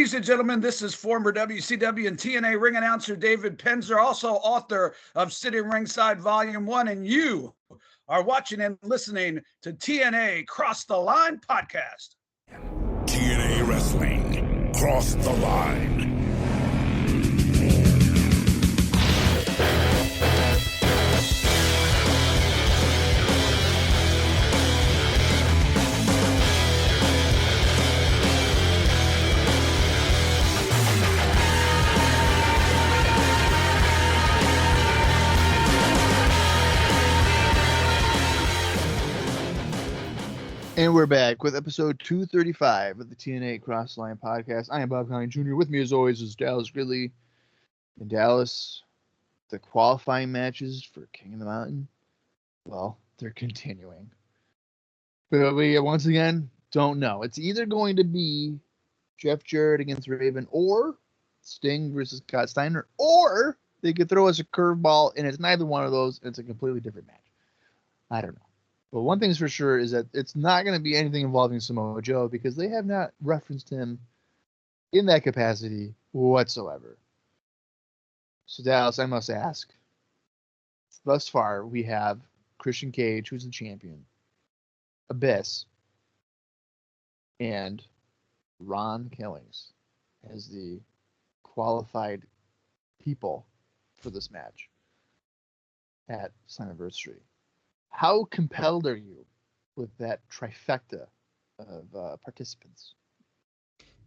Ladies and gentlemen, this is former WCW and TNA ring announcer David Penzer, also author of Sitting Ringside Volume 1, and you are watching and listening to TNA Cross the Line podcast. TNA Wrestling, Cross the Line. And we're back with episode 235 of the TNA Cross Line podcast. I am Bob Colling Jr. With me, as always, is Dallas Gridley. In Dallas, the qualifying matches for King of the Mountain, well, they're continuing. But we, once again, don't know. It's either going to be Jeff Jarrett against Raven, or Sting versus Scott Steiner, or they could throw us a curveball, and it's neither one of those, and it's a completely different match. I don't know. But one thing's for sure is that it's not going to be anything involving Samoa Joe, because they have not referenced him in that capacity whatsoever. So, Dallas, I must ask, thus far we have Christian Cage, who's the champion, Abyss, and Ron Killings as the qualified people for this match at Slammiversary. How compelled are you with that trifecta of participants?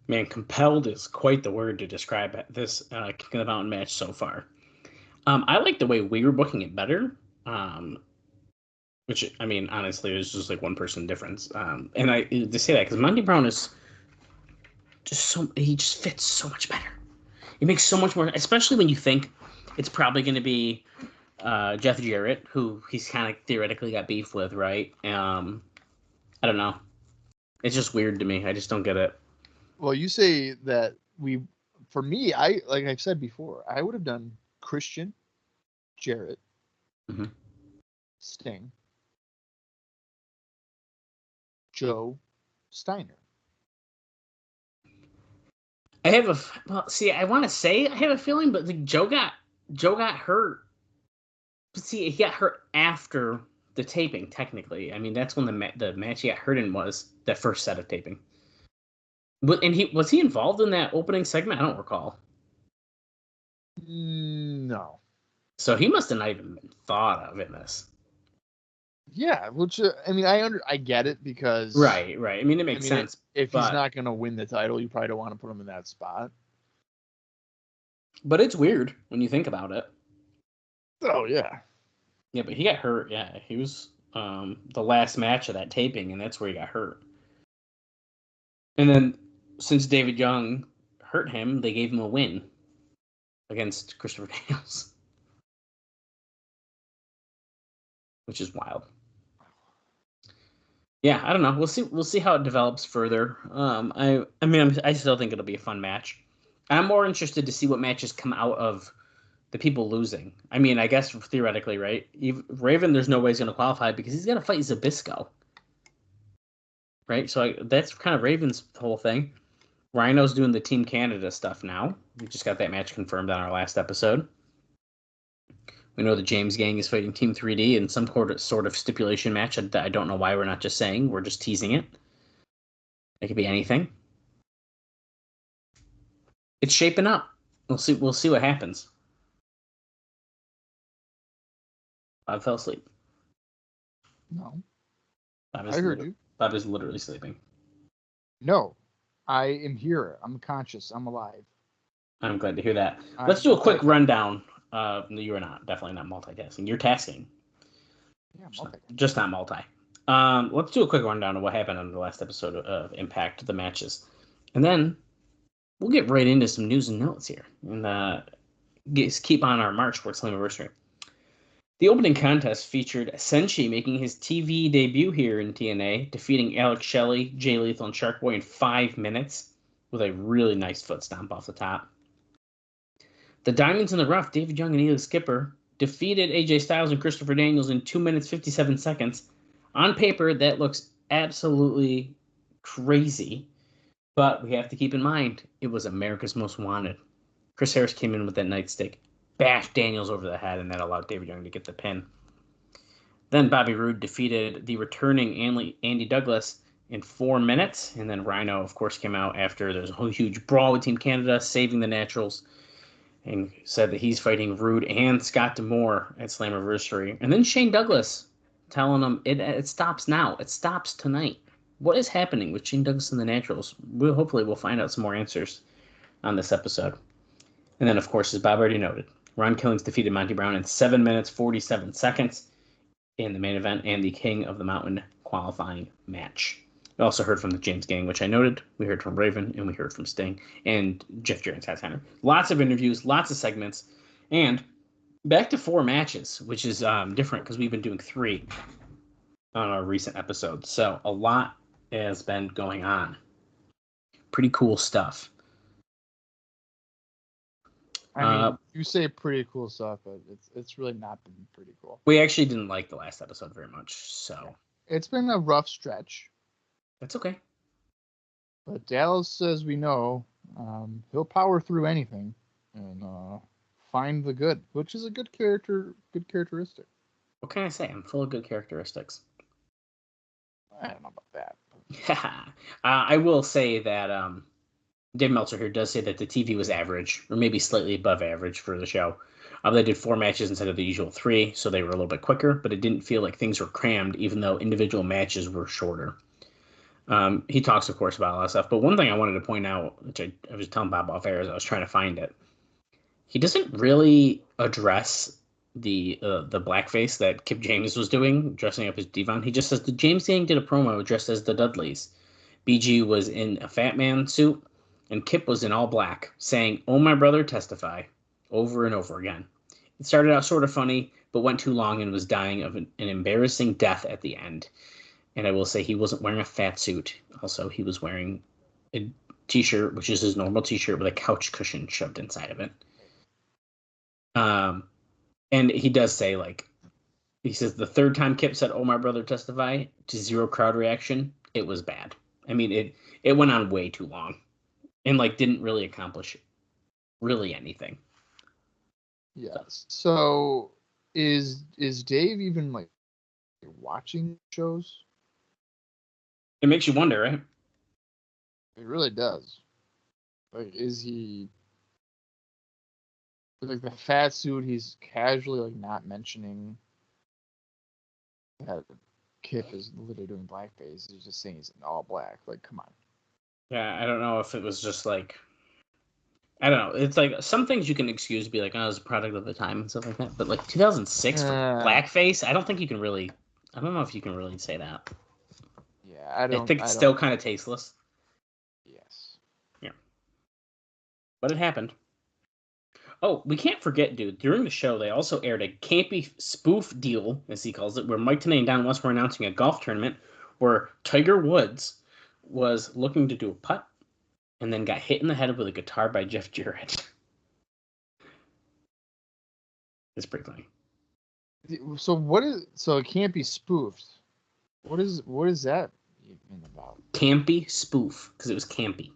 Man, compelled is quite the word to describe this King of the Mountain match so far. I like the way we were booking it better, which, I mean, honestly, it was just like one person difference. And I to say that because Monty Brown is he just fits so much better. It makes so much more, especially when you think it's probably going to be Jeff Jarrett, who he's kind of theoretically got beef with, right? I don't know. It's just weird to me. I just don't get it. Well, you say that for me, like I've said before, I would have done Christian, Jarrett, Sting, Joe, Steiner. I have I want to say I have a feeling, but like Joe got hurt. But see, he got hurt after the taping, technically. I mean, that's when the match he got hurt in was that first set of taping. And was he involved in that opening segment? I don't recall. No. So he must have not even been thought of in this. Yeah, which I mean, I get it because right. I mean, it makes sense. If he's not going to win the title, you probably don't want to put him in that spot. But it's weird when you think about it. Oh, yeah. Yeah, but he got hurt. Yeah, he was the last match of that taping, and that's where he got hurt. And then, since David Young hurt him, they gave him a win against Christopher Daniels, which is wild. Yeah, I don't know. We'll see how it develops further. I mean, I still think it'll be a fun match. I'm more interested to see what matches come out of the people losing. I mean, I guess theoretically, right? Raven, there's no way he's going to qualify because he's got to fight Zbyszko. Right? So that's kind of Raven's whole thing. Rhino's doing the Team Canada stuff now. We just got that match confirmed on our last episode. We know the James Gang is fighting Team 3D in some sort of stipulation match. I don't know why we're not just saying. We're just teasing it. It could be anything. It's shaping up. We'll see what happens. Bob fell asleep. No. I heard you. Bob is literally sleeping. No. I am here. I'm conscious. I'm alive. I'm glad to hear that. Let's do a quick rundown. You are definitely not multitasking. You're tasking. Yeah, multitasking. Just not multi. Let's do a quick rundown of what happened on the last episode of Impact, the matches. And then we'll get right into some news and notes here. And keep on our march for Slammiversary. The opening contest featured Senshi making his TV debut here in TNA, defeating Alex Shelley, Jay Lethal, and Shark Boy in 5 minutes with a really nice foot stomp off the top. The Diamonds in the Rough, David Young and Eli Skipper, defeated AJ Styles and Christopher Daniels in 2 minutes, 57 seconds. On paper, that looks absolutely crazy. But we have to keep in mind, it was America's Most Wanted. Chris Harris came in with that nightstick, bashed Daniels over the head, and that allowed David Young to get the pin. Then Bobby Roode defeated the returning Andy Douglas in 4 minutes, and then Rhino, of course, came out after there was a whole huge brawl with Team Canada, saving the Naturals, and said that he's fighting Roode and Scott D'Amore at Slammiversary. And then Shane Douglas telling him it stops now. It stops tonight. What is happening with Shane Douglas and the Naturals? Hopefully we'll find out some more answers on this episode. And then, of course, as Bob already noted, Ron Killings defeated Monty Brown in 7 minutes, 47 seconds in the main event and the King of the Mountain qualifying match. We also heard from the James Gang, which I noted. We heard from Raven, and we heard from Sting, and Jeff Jarrett and Scott Steiner. Lots of interviews, lots of segments, and back to 4 matches, which is different because we've been doing 3 on our recent episodes. So a lot has been going on. Pretty cool stuff. I mean, you say pretty cool stuff, but it's really not been pretty cool. We actually didn't like the last episode very much, so it's been a rough stretch. That's okay. But Dallas says we know he'll power through anything and find the good, which is a good characteristic. What can I say? I'm full of good characteristics. I don't know about that. Yeah, I will say that Dave Meltzer here does say that the TV was average, or maybe slightly above average for the show. They did 4 matches instead of the usual 3, so they were a little bit quicker, but it didn't feel like things were crammed, even though individual matches were shorter. He talks, of course, about a lot of stuff, but one thing I wanted to point out, which I was telling Bob off air as I was trying to find it, he doesn't really address the blackface that Kip James was doing, dressing up as Devon. He just says the James Gang did a promo dressed as the Dudleys. BG was in a fat man suit, and Kip was in all black, saying, "Oh, my brother, testify," over and over again. It started out sort of funny, but went too long and was dying of an embarrassing death at the end. And I will say he wasn't wearing a fat suit. Also, he was wearing a T-shirt, which is his normal T-shirt with a couch cushion shoved inside of it. And he does say, like, he says the third time Kip said, "Oh, my brother, testify," to 0 crowd reaction, it was bad. I mean, it went on way too long and, like, didn't really accomplish really anything. Yes. So is Dave even, like, watching shows? It makes you wonder, right? It really does. Like, is he... Like, the fat suit, he's casually, like, not mentioning that Kip is literally doing blackface. He's just saying he's in all black. Like, come on. Yeah, I don't know if it was just, like... I don't know. It's like some things you can excuse, be like, "Oh, it's a product of the time" and stuff like that. But, like, 2006 for blackface, I don't think you can really... I don't know if you can really say that. Yeah, I think it's still kind of tasteless. Yes. Yeah. But it happened. Oh, we can't forget, dude, during the show, they also aired a campy spoof deal, as he calls it, where Mike Tenay and Don West were announcing a golf tournament where Tiger Woods was looking to do a putt and then got hit in the head with a guitar by Jeff Jarrett. It's pretty funny. So it can't be spoofed. What is that even about? Campy spoof, because it was campy.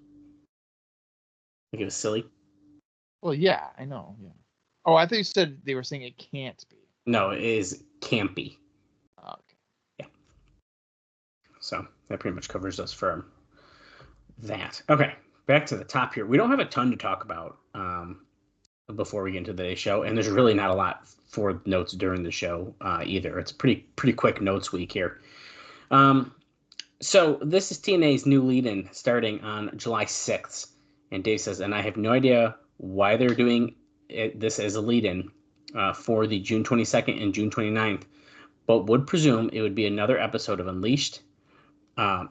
Like it was silly. Well, yeah, I know. Yeah. Oh, I thought you said they were saying it can't be. No, it is campy. Oh, okay. Yeah. So that pretty much covers us for that. Okay, back to the top here. We don't have a ton to talk about before we get into today's show, and there's really not a lot for notes during the show either. It's a pretty quick notes week here. So this is TNA's new lead-in starting on July 6th. And Dave says, and I have no idea why they're doing this as a lead-in for the June 22nd and June 29th, but would presume it would be another episode of Unleashed.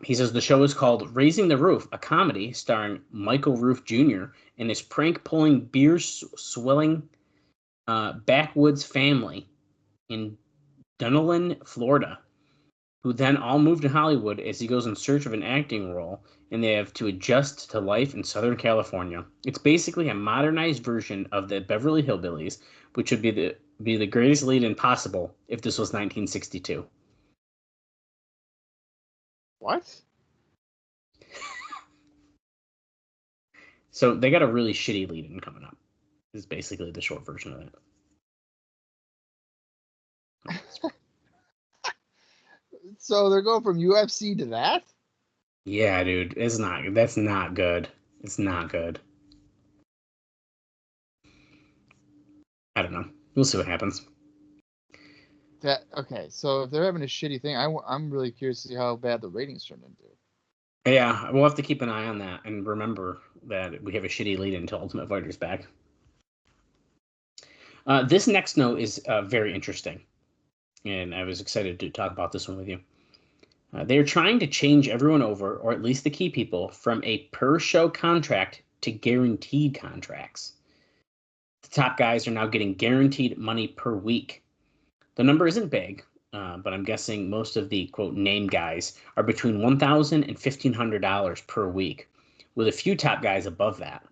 He says the show is called Raising the Roof, a comedy starring Michael Roof Jr. and his prank-pulling, beer-swilling backwoods family in Dunedin, Florida, who then all move to Hollywood as he goes in search of an acting role, and they have to adjust to life in Southern California. It's basically a modernized version of the Beverly Hillbillies, which would be the greatest lead-in possible if this was 1962. What? So they got a really shitty lead-in coming up. Is basically the short version of it. So they're going from UFC to that? Yeah, dude. That's not good. It's not good. I don't know. We'll see what happens. Okay, so if they're having a shitty thing, I'm really curious to see how bad the ratings turn into. Yeah, we'll have to keep an eye on that and remember that we have a shitty lead until Ultimate Fighter's back. This next note is very interesting, and I was excited to talk about this one with you. They're trying to change everyone over, or at least the key people, from a per-show contract to guaranteed contracts. The top guys are now getting guaranteed money per week. The number isn't big, but I'm guessing most of the, quote, name guys are between $1,000 and $1,500 per week, with a few top guys above that.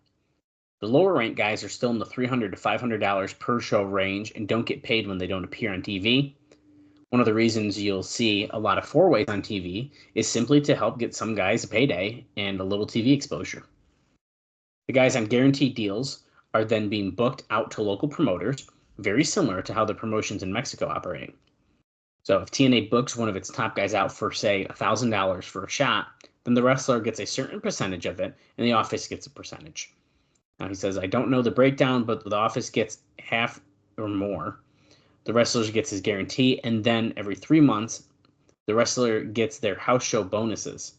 The lower ranked guys are still in the $300 to $500 per show range and don't get paid when they don't appear on TV. One of the reasons you'll see a lot of four-ways on TV is simply to help get some guys a payday and a little TV exposure. The guys on guaranteed deals are then being booked out to local promoters, very similar to how the promotions in Mexico operate. So if TNA books one of its top guys out for, say, $1,000 for a shot, then the wrestler gets a certain percentage of it, and the office gets a percentage. Now he says, I don't know the breakdown, but the office gets half or more. The wrestler gets his guarantee, and then every 3 months, the wrestler gets their house show bonuses.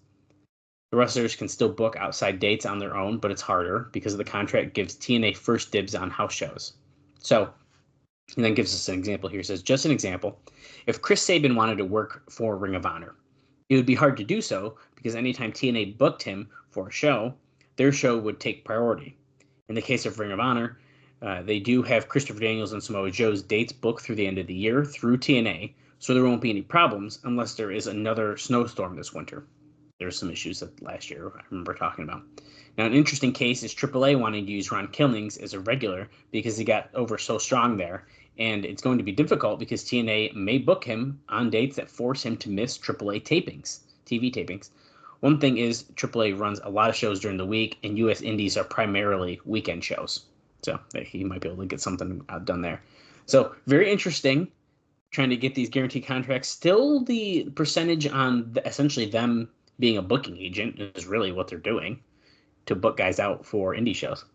The wrestlers can still book outside dates on their own, but it's harder because the contract gives TNA first dibs on house shows. So he then gives us an example here. He says, just an example. If Chris Sabin wanted to work for Ring of Honor, it would be hard to do so because anytime TNA booked him for a show, their show would take priority. In the case of Ring of Honor, they do have Christopher Daniels and Samoa Joe's dates booked through the end of the year through TNA, so there won't be any problems unless there is another snowstorm this winter. There were some issues that last year I remember talking about. Now, an interesting case is AAA wanting to use Ron Killings as a regular because he got over so strong there, and it's going to be difficult because TNA may book him on dates that force him to miss AAA tapings, TV tapings. One thing is AAA runs a lot of shows during the week, and U.S. Indies are primarily weekend shows. So he might be able to get something done there. So very interesting, trying to get these guaranteed contracts. Still the percentage on essentially them being a booking agent is really what they're doing to book guys out for indie shows.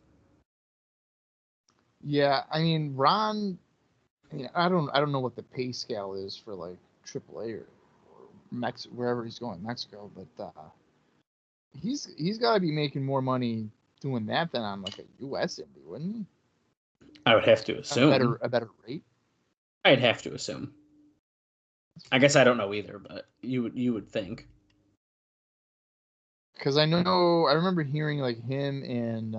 Yeah, I mean, Ron, I don't know what the pay scale is for like AAA or wherever he's going, Mexico, but he's got to be making more money doing that than on like a U.S. indie, wouldn't he? I would have to assume. A better rate? I'd have to assume. I guess I don't know either, but you would think. Because I remember hearing like him and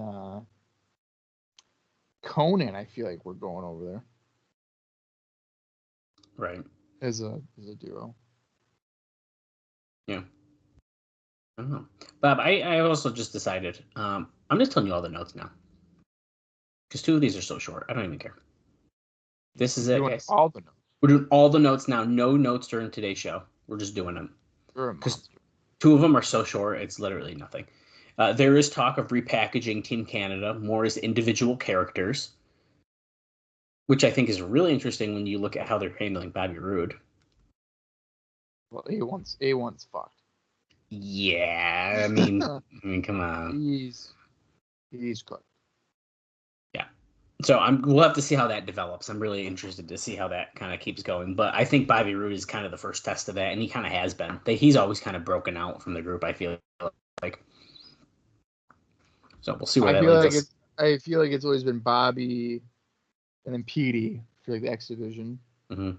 Conan, I feel like we're going over there. Right. As a duo. Yeah. I don't know. Bob, I also just decided, I'm just telling you all the notes now. Because 2 of these are so short. I don't even care. This is it, guys. All the notes. We're doing all the notes now. No notes during today's show. We're just doing them. Because 2 of them are so short, it's literally nothing. There is talk of repackaging Team Canada more as individual characters, which I think is really interesting when you look at how they're handling Bobby Roode. Well, A1's fucked. Yeah, I mean, come on. He's cooked. Yeah. So we'll have to see how that develops. I'm really interested to see how that kind of keeps going. But I think Bobby Roode is kind of the first test of that, and he kind of has been. He's always kind of broken out from the group, I feel like. So we'll see where that leads us. I feel like it's always been Bobby and then Petey for like the X Division. Mm-hmm.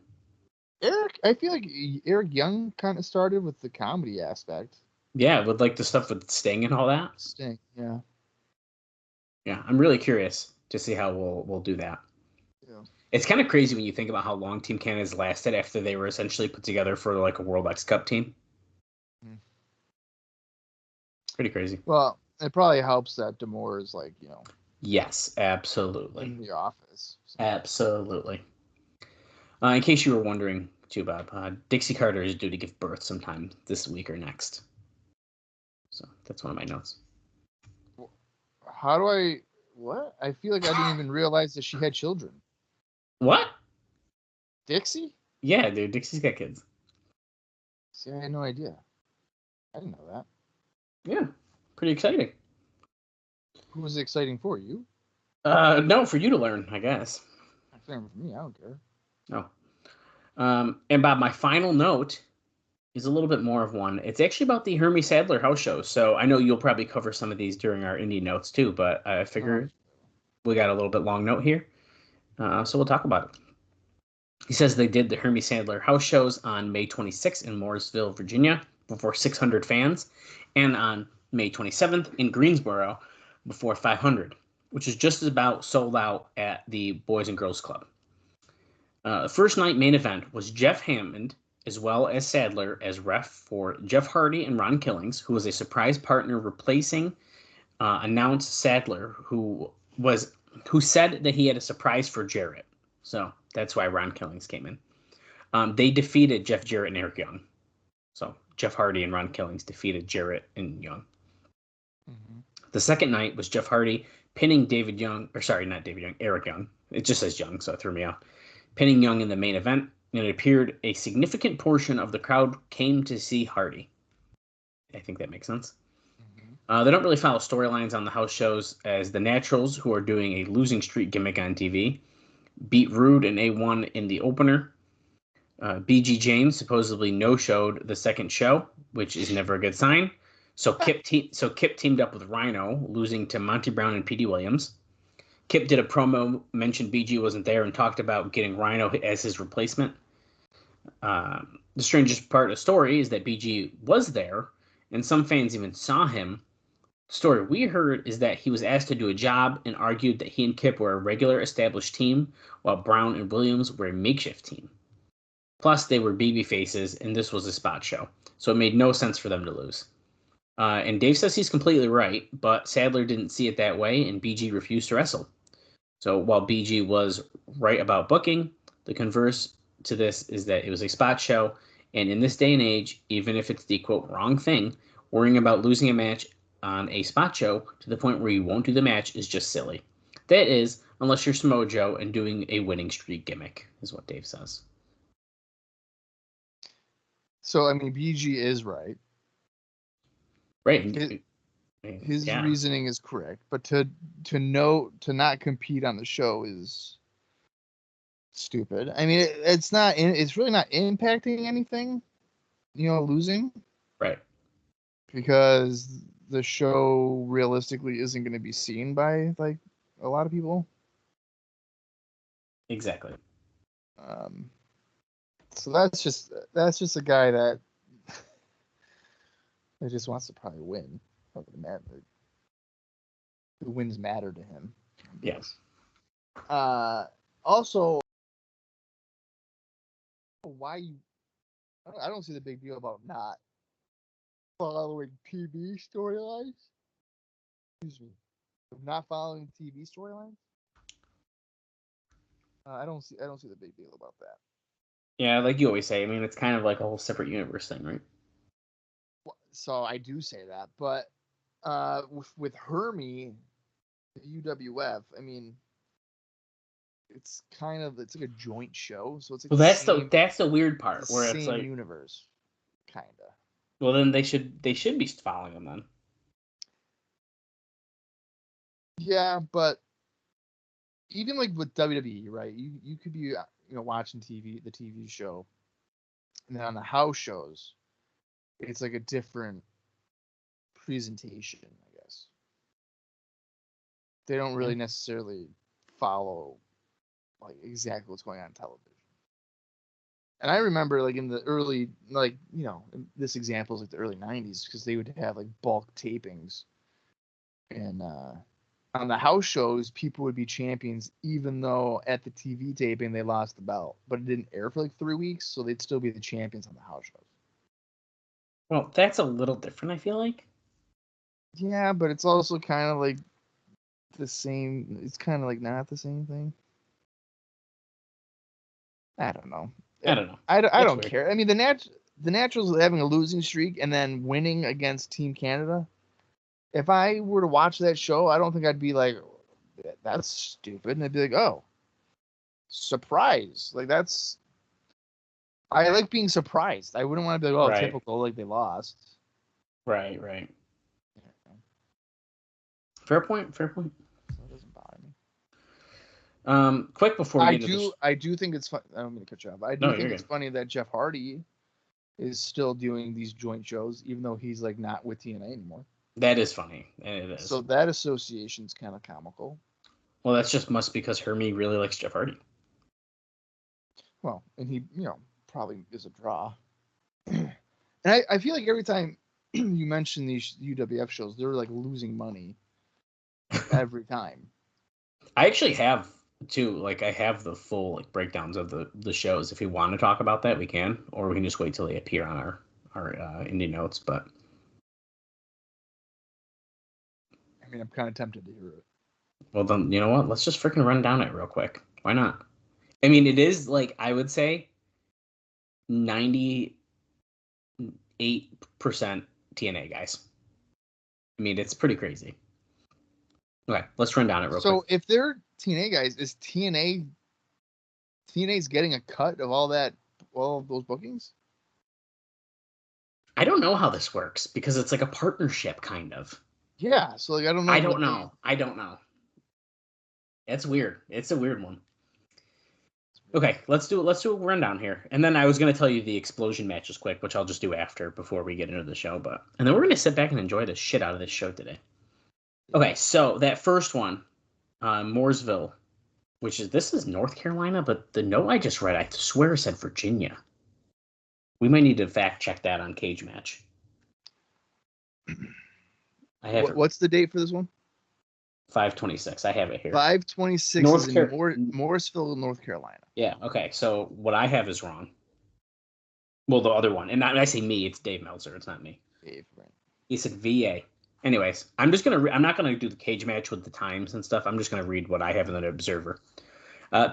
I feel like Eric Young kind of started with the comedy aspect. Yeah, with like the stuff with Sting and all that. Sting, yeah. Yeah, I'm really curious to see how we'll do that. Yeah. It's kind of crazy when you think about how long Team Canada's lasted after they were essentially put together for like a World X Cup team. Mm. Pretty crazy. Well, it probably helps that D'Amore is like, Yes, absolutely. in the office. So. Absolutely. In case you were wondering, too, Bob, Dixie Carter is due to give birth sometime this week or next. So that's one of my notes. How do I? What? I feel like I didn't even realize that she had children. What? Dixie? Yeah, dude. Dixie's got kids. See, I had no idea. I didn't know that. Yeah, pretty exciting. Who was it exciting for? You? No, for you to learn, I guess. For me, I don't care. No. And Bob, my final note is a little bit more of one. It's actually about the Hermie Sadler house show. So I know you'll probably cover some of these during our indie notes too, but I figure we got a little bit long note here. So we'll talk about it. He says they did the Hermie Sadler house shows on May 26th in Morrisville, Virginia, before 600 fans, and on May 27th in Greensboro, before 500, which is just about sold out at the Boys and Girls Club. The first night main event was Jeff Hammond, as well as Sadler, as ref for Jeff Hardy and Ron Killings, who was a surprise partner replacing announced Sadler, who said that he had a surprise for Jarrett. So that's why Ron Killings came in. They defeated Jeff Jarrett and Eric Young. So Jeff Hardy and Ron Killings defeated Jarrett and Young. Mm-hmm. The second night was Jeff Hardy pinning Eric Young. It just says Young, so it threw me off. Pinning Young in the main event, and it appeared a significant portion of the crowd came to see Hardy. I think that makes sense. Mm-hmm. They don't really follow storylines on the house shows, as the Naturals, who are doing a losing streak gimmick on TV, beat Rude and A1 in the opener. BG James supposedly no-showed the second show, which is never a good sign. So Kip teamed up with Rhino, losing to Monty Brown and P.D. Williams. Kip did a promo, mentioned BG wasn't there, and talked about getting Rhino as his replacement. The strangest part of the story is that BG was there, and some fans even saw him. The story we heard is that he was asked to do a job and argued that he and Kip were a regular established team, while Brown and Williams were a makeshift team. Plus, they were baby faces, and this was a spot show, so it made no sense for them to lose. And Dave says he's completely right, but Sadler didn't see it that way, and BG refused to wrestle. So while BG was right about booking, the converse to this is that it was a spot show, and in this day and age, even if it's the, quote, wrong thing, worrying about losing a match on a spot show to the point where you won't do the match is just silly. That is, unless you're Samoa Joe and doing a winning streak gimmick, is what Dave says. So, I mean, BG is right. Right. His reasoning is correct, but to not compete on the show is stupid. I mean, it's really not impacting anything, losing. Right. Because the show realistically isn't going to be seen by like a lot of people. Exactly. So that's just a guy that just wants to probably win. Who wins matter to him. Yes. Also, I don't see the big deal about not following TV storylines. Excuse me. Not following TV storylines. I don't see the big deal about that. Yeah, like you always say. I mean, it's kind of like a whole separate universe thing, right? So I do say that, but with Hermie, the UWF, I mean, it's like a joint show, so it's like that's the weird part where it's like universe, kind of. Well, then they should be following them then. Yeah, but even like with WWE, right? You could be watching the TV show, and then on the house shows, it's like a different presentation, I guess. They don't really necessarily follow like exactly what's going on television. And I remember like in the early, this example is like the early 90s, because they would have like bulk tapings, and on the house shows, people would be champions even though at the TV taping they lost the belt, but it didn't air for like 3 weeks, so they'd still be the champions on the house shows. Well, that's a little different, I feel like. Yeah, but it's also kind of like the same. It's kind of like not the same thing. I don't know. I don't care. I mean, the Naturals having a losing streak and then winning against Team Canada if I were to watch that show, I don't think I'd be like, that's stupid. And I'd be like, oh, surprise. Like, I like being surprised. I wouldn't want to be like, oh, Right. typical, like they lost. Right. Fair point. So it doesn't bother me. Quick before we get into I do think it's fun. I don't mean to cut you off. I do think it's funny that Jeff Hardy is still doing these joint shows, even though he's like not with TNA anymore. that is funny, and it is. So that association's kind of comical. Well, that's just must because Hermie really likes Jeff Hardy. Well, and he, probably is a draw. And I feel like every time you mention these UWF shows, they're like losing money every time. I actually have too. Like, I have the full breakdowns of the shows. If we want to talk about that, we can, or we can just wait till they appear on our indie notes. But I mean, I'm kind of tempted to hear it. well, then you know what? Let's just freaking run down it real quick. Why not? I mean, it is I would say 98% TNA guys. I mean, it's pretty crazy. Okay, let's run down it real quick. So if they're TNA guys, is TNA's getting a cut of all of those bookings? I don't know how this works because it's like a partnership kind of. Yeah, so I don't know. I don't know. It's weird. It's a weird one. Okay, let's do a rundown here. And then I was going to tell you the explosion matches quick, which I'll just do before we get into the show. And then we're going to sit back and enjoy the shit out of this show today. Okay, so that first one, Mooresville, this is North Carolina, but the note I just read, I swear said Virginia. We might need to fact check that on Cage Match. I have What's the date for this one? 5/26. I have it here. 5/26 is in Morrisville, North Carolina. Yeah. Okay. So what I have is wrong. Well, the other one, and I say me, it's Dave Meltzer. It's not me. Dave, right? He said VA. Anyways, I'm not gonna do the Cage Match with the times and stuff. I'm just gonna read what I have in the Observer.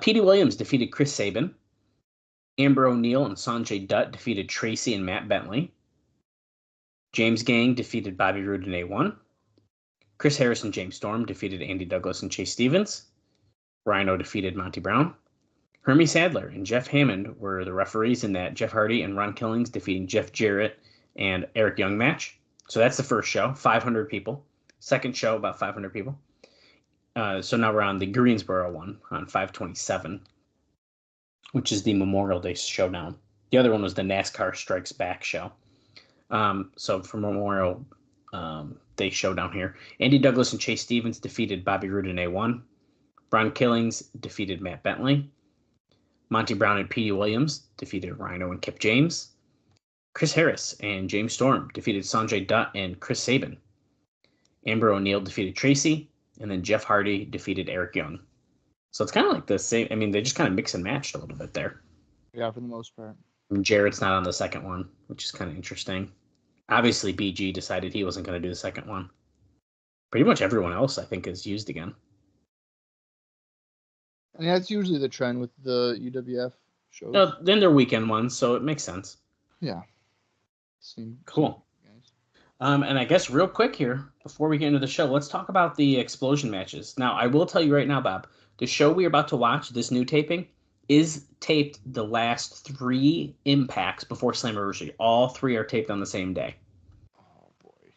Petey Williams defeated Chris Sabin. Amber O'Neal and Sanjay Dutt defeated Tracy and Matt Bentley. James Gang defeated Bobby Roode in A1. Chris Harris and James Storm defeated Andy Douglas and Chase Stevens. Rhino defeated Monty Brown. Hermie Sadler and Jeff Hammond were the referees in that Jeff Hardy and Ron Killings defeating Jeff Jarrett and Eric Young match. So that's the first show, 500 people. Second show, about 500 people. So now we're on the Greensboro one on 5/27, which is the Memorial Day showdown. The other one was the NASCAR Strikes Back show. So for Memorial Day showdown here, Andy Douglas and Chase Stevens defeated Bobby Roode in A1. Ron Killings defeated Matt Bentley. Monty Brown and Petey Williams defeated Rhino and Kip James. Chris Harris and James Storm defeated Sanjay Dutt and Chris Sabin. Amber O'Neal defeated Tracy, and then Jeff Hardy defeated Eric Young. So it's kind of like the same. I mean, they just kind of mix and matched a little bit there. Yeah, for the most part. And Jarrett's not on the second one, which is kind of interesting. Obviously, BG decided he wasn't going to do the second one. Pretty much everyone else, I think, is used again. And that's usually the trend with the UWF shows. No, then they're weekend ones, so it makes sense. Yeah. Cool. And I guess real quick here, before we get into the show, let's talk about the explosion matches. Now, I will tell you right now, Bob, the show we're about to watch, this new taping, is taped the last 3 impacts before Slammiversary. All 3 are taped on the same day. Oh, boy.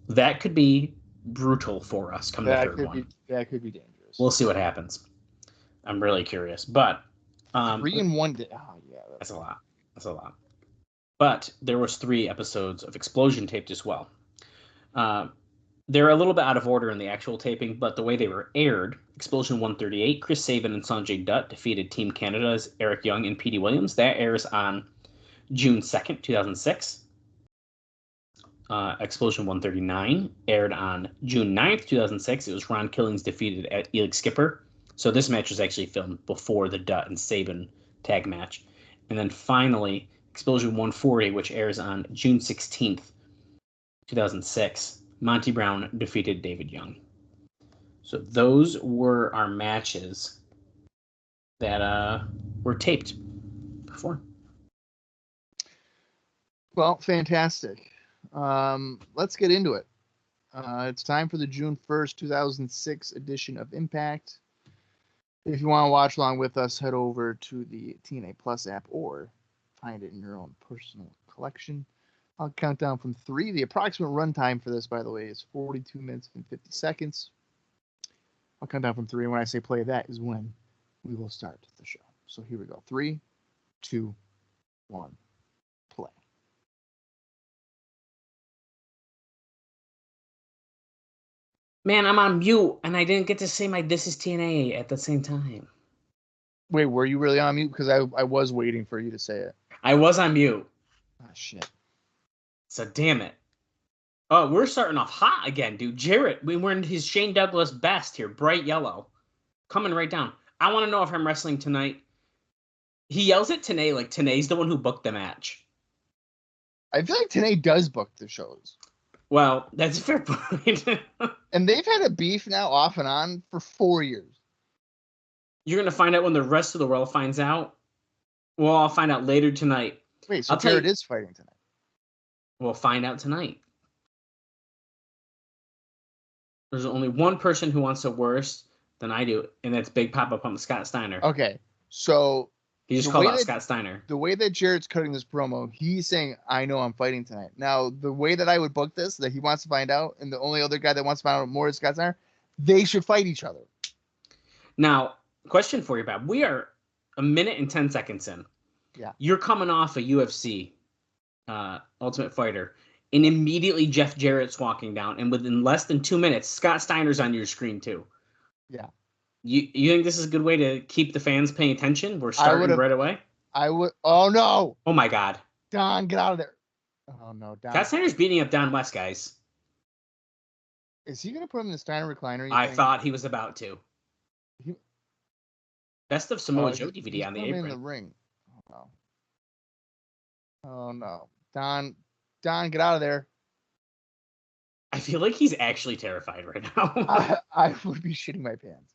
That could be brutal for us come the third one. That could be dangerous. We'll see what happens. I'm really curious. But 3 in 1 day. Oh, yeah. That's a lot. But there was 3 episodes of Explosion taped as well. They're a little bit out of order in the actual taping, but the way they were aired, Explosion 138, Chris Sabin and Sanjay Dutt defeated Team Canada's Eric Young and Petey Williams. That airs on June 2nd, 2006. Explosion 139 aired on June 9th, 2006. It was Ron Killings defeated at Elix Skipper. So this match was actually filmed before the Dutt and Sabin tag match. And then finally, Explosion 140, which airs on June 16th, 2006. Monty Brown defeated David Young. So those were our matches that were taped before. Well, fantastic. Let's get into it. It's time for the June 1st, 2006 edition of Impact. If you want to watch along with us, head over to the TNA Plus app or find it in your own personal collection. I'll count down from 3. The approximate runtime for this, by the way, is 42 minutes and 50 seconds. I'll count down from 3, and when I say play, that is when we will start the show. So here we go. 3, 2, 1, play. Man, I'm on mute, and I didn't get to say my "This is TNA" at the same time. Wait, were you really on mute? Because I was waiting for you to say it. I was on mute. Oh, shit. So damn it. Oh, we're starting off hot again, dude. Jarrett, we were in his Shane Douglas best here, bright yellow. Coming right down. I want to know if I'm wrestling tonight. He yells at TNA like TNA's the one who booked the match. I feel like TNA does book the shows. Well, that's a fair point. And they've had a beef now off and on for 4 years. You're going to find out when the rest of the world finds out? Well, I'll find out later tonight. Wait, so Jarrett is fighting tonight? We'll find out tonight. There's only one person who wants it worse than I do, and that's Big Papa Pump Scott Steiner. Okay, so... He just called out Scott Steiner. The way that Jarrett's cutting this promo, he's saying, I know I'm fighting tonight. Now, the way that I would book this, that he wants to find out, and the only other guy that wants to find out more is Scott Steiner, they should fight each other. Now, question for you, Bob. We are a minute and 10 seconds in. Yeah. You're coming off a UFC Ultimate Fighter, and immediately Jeff Jarrett's walking down, and within less than 2 minutes, Scott Steiner's on your screen too. Yeah. You think this is a good way to keep the fans paying attention? We're starting right away? I would. Oh, no. Oh, my God. Don, get out of there. Oh, no. Don. Scott Steiner's beating up Don West, guys. Is he going to put him in the Steiner recliner? I thought he was about to. Best of Samoa Joe DVD he's on the apron. apron. In the ring. Oh, no. Oh, no. Don, get out of there. I feel like he's actually terrified right now. I would be shitting my pants.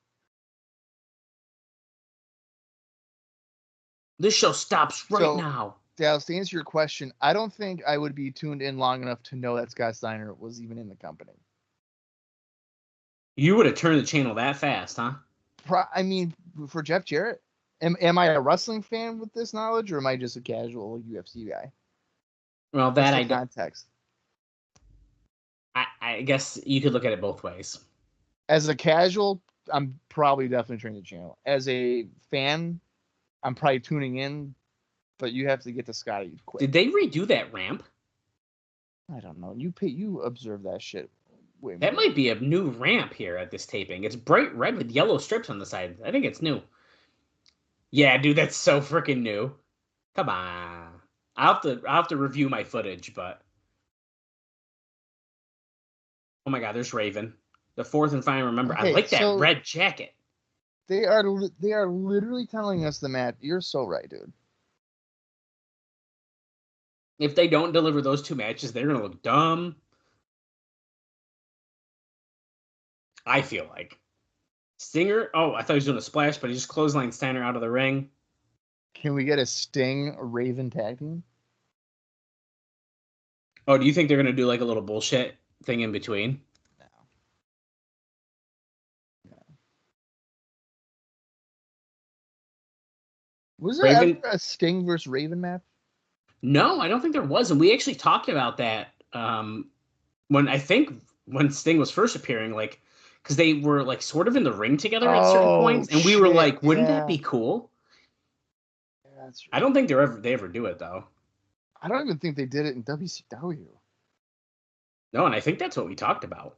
This show stops right now. Dallas, to answer your question, I don't think I would be tuned in long enough to know that Scott Steiner was even in the company. You would have turned the channel that fast, huh? I mean, for Jeff Jarrett, am I a wrestling fan with this knowledge, or am I just a casual UFC guy? Well, that I don't. Context. I guess you could look at it both ways. As a casual, I'm probably definitely turning the channel. As a fan, I'm probably tuning in, but you have to get to Scotty quick. Did they redo that ramp? I don't know. You observe that shit way more. That might be a new ramp here at this taping. It's bright red with yellow strips on the side. I think it's new. Yeah, dude, that's so freaking new. Come on. I'll have to review my footage, but oh my God, there's Raven. The fourth and final. Remember, okay, I like that red jacket. They are literally telling us the match. You're so right, dude. If they don't deliver those two matches, they're gonna look dumb. I feel like Stinger. Oh, I thought he was doing a splash, but he just clotheslined Steiner out of the ring. Can we get a Sting Raven tag team? Oh, do you think they're gonna do like a little bullshit thing in between? Was there ever a Sting versus Raven match? No, I don't think there was. And we actually talked about that when Sting was first appearing, like, because they were like sort of in the ring together at certain points. And we were like, wouldn't that be cool? Yeah, that's right. I don't think they ever do it, though. I don't even think they did it in WCW. No, and I think that's what we talked about.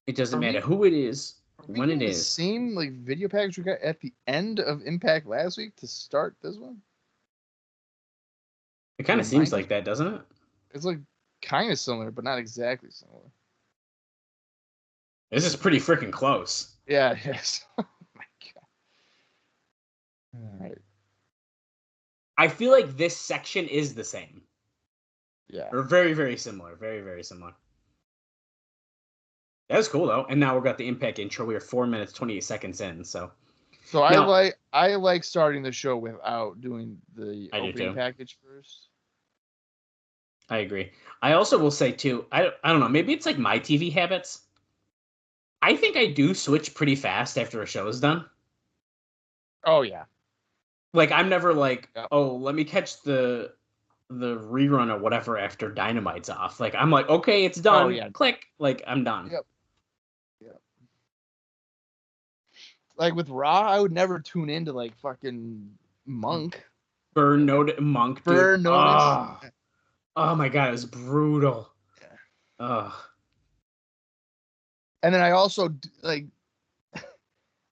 It doesn't matter who it is, when it is. The same like video package we got at the end of Impact last week to start this one. It kind of seems like that, doesn't it? It's like kind of similar, but not exactly similar. This is pretty freaking close. Yeah, it is. Oh my God. All right. I feel like this section is the same. Yeah. Or very, very similar. Very, very similar. That was cool, though. And now we've got the Impact intro. We are 4 minutes, 28 seconds in. So So Now, I like starting the show without doing the I do opening too. package first. I agree. I also will say too, I don't know, maybe it's like my TV habits. I think I do switch pretty fast after a show is done. Oh yeah. Like I'm never like, Yep. oh, let me catch the rerun or whatever after Dynamite's off. Like I'm like, okay, it's done. Oh, yeah. Click. Like I'm done. Yep. Like with Raw, I would never tune into like fucking Monk. Burn Notice Monk, dude. Burn Notice. Oh my god, it was brutal. Yeah. Oh. And then I also like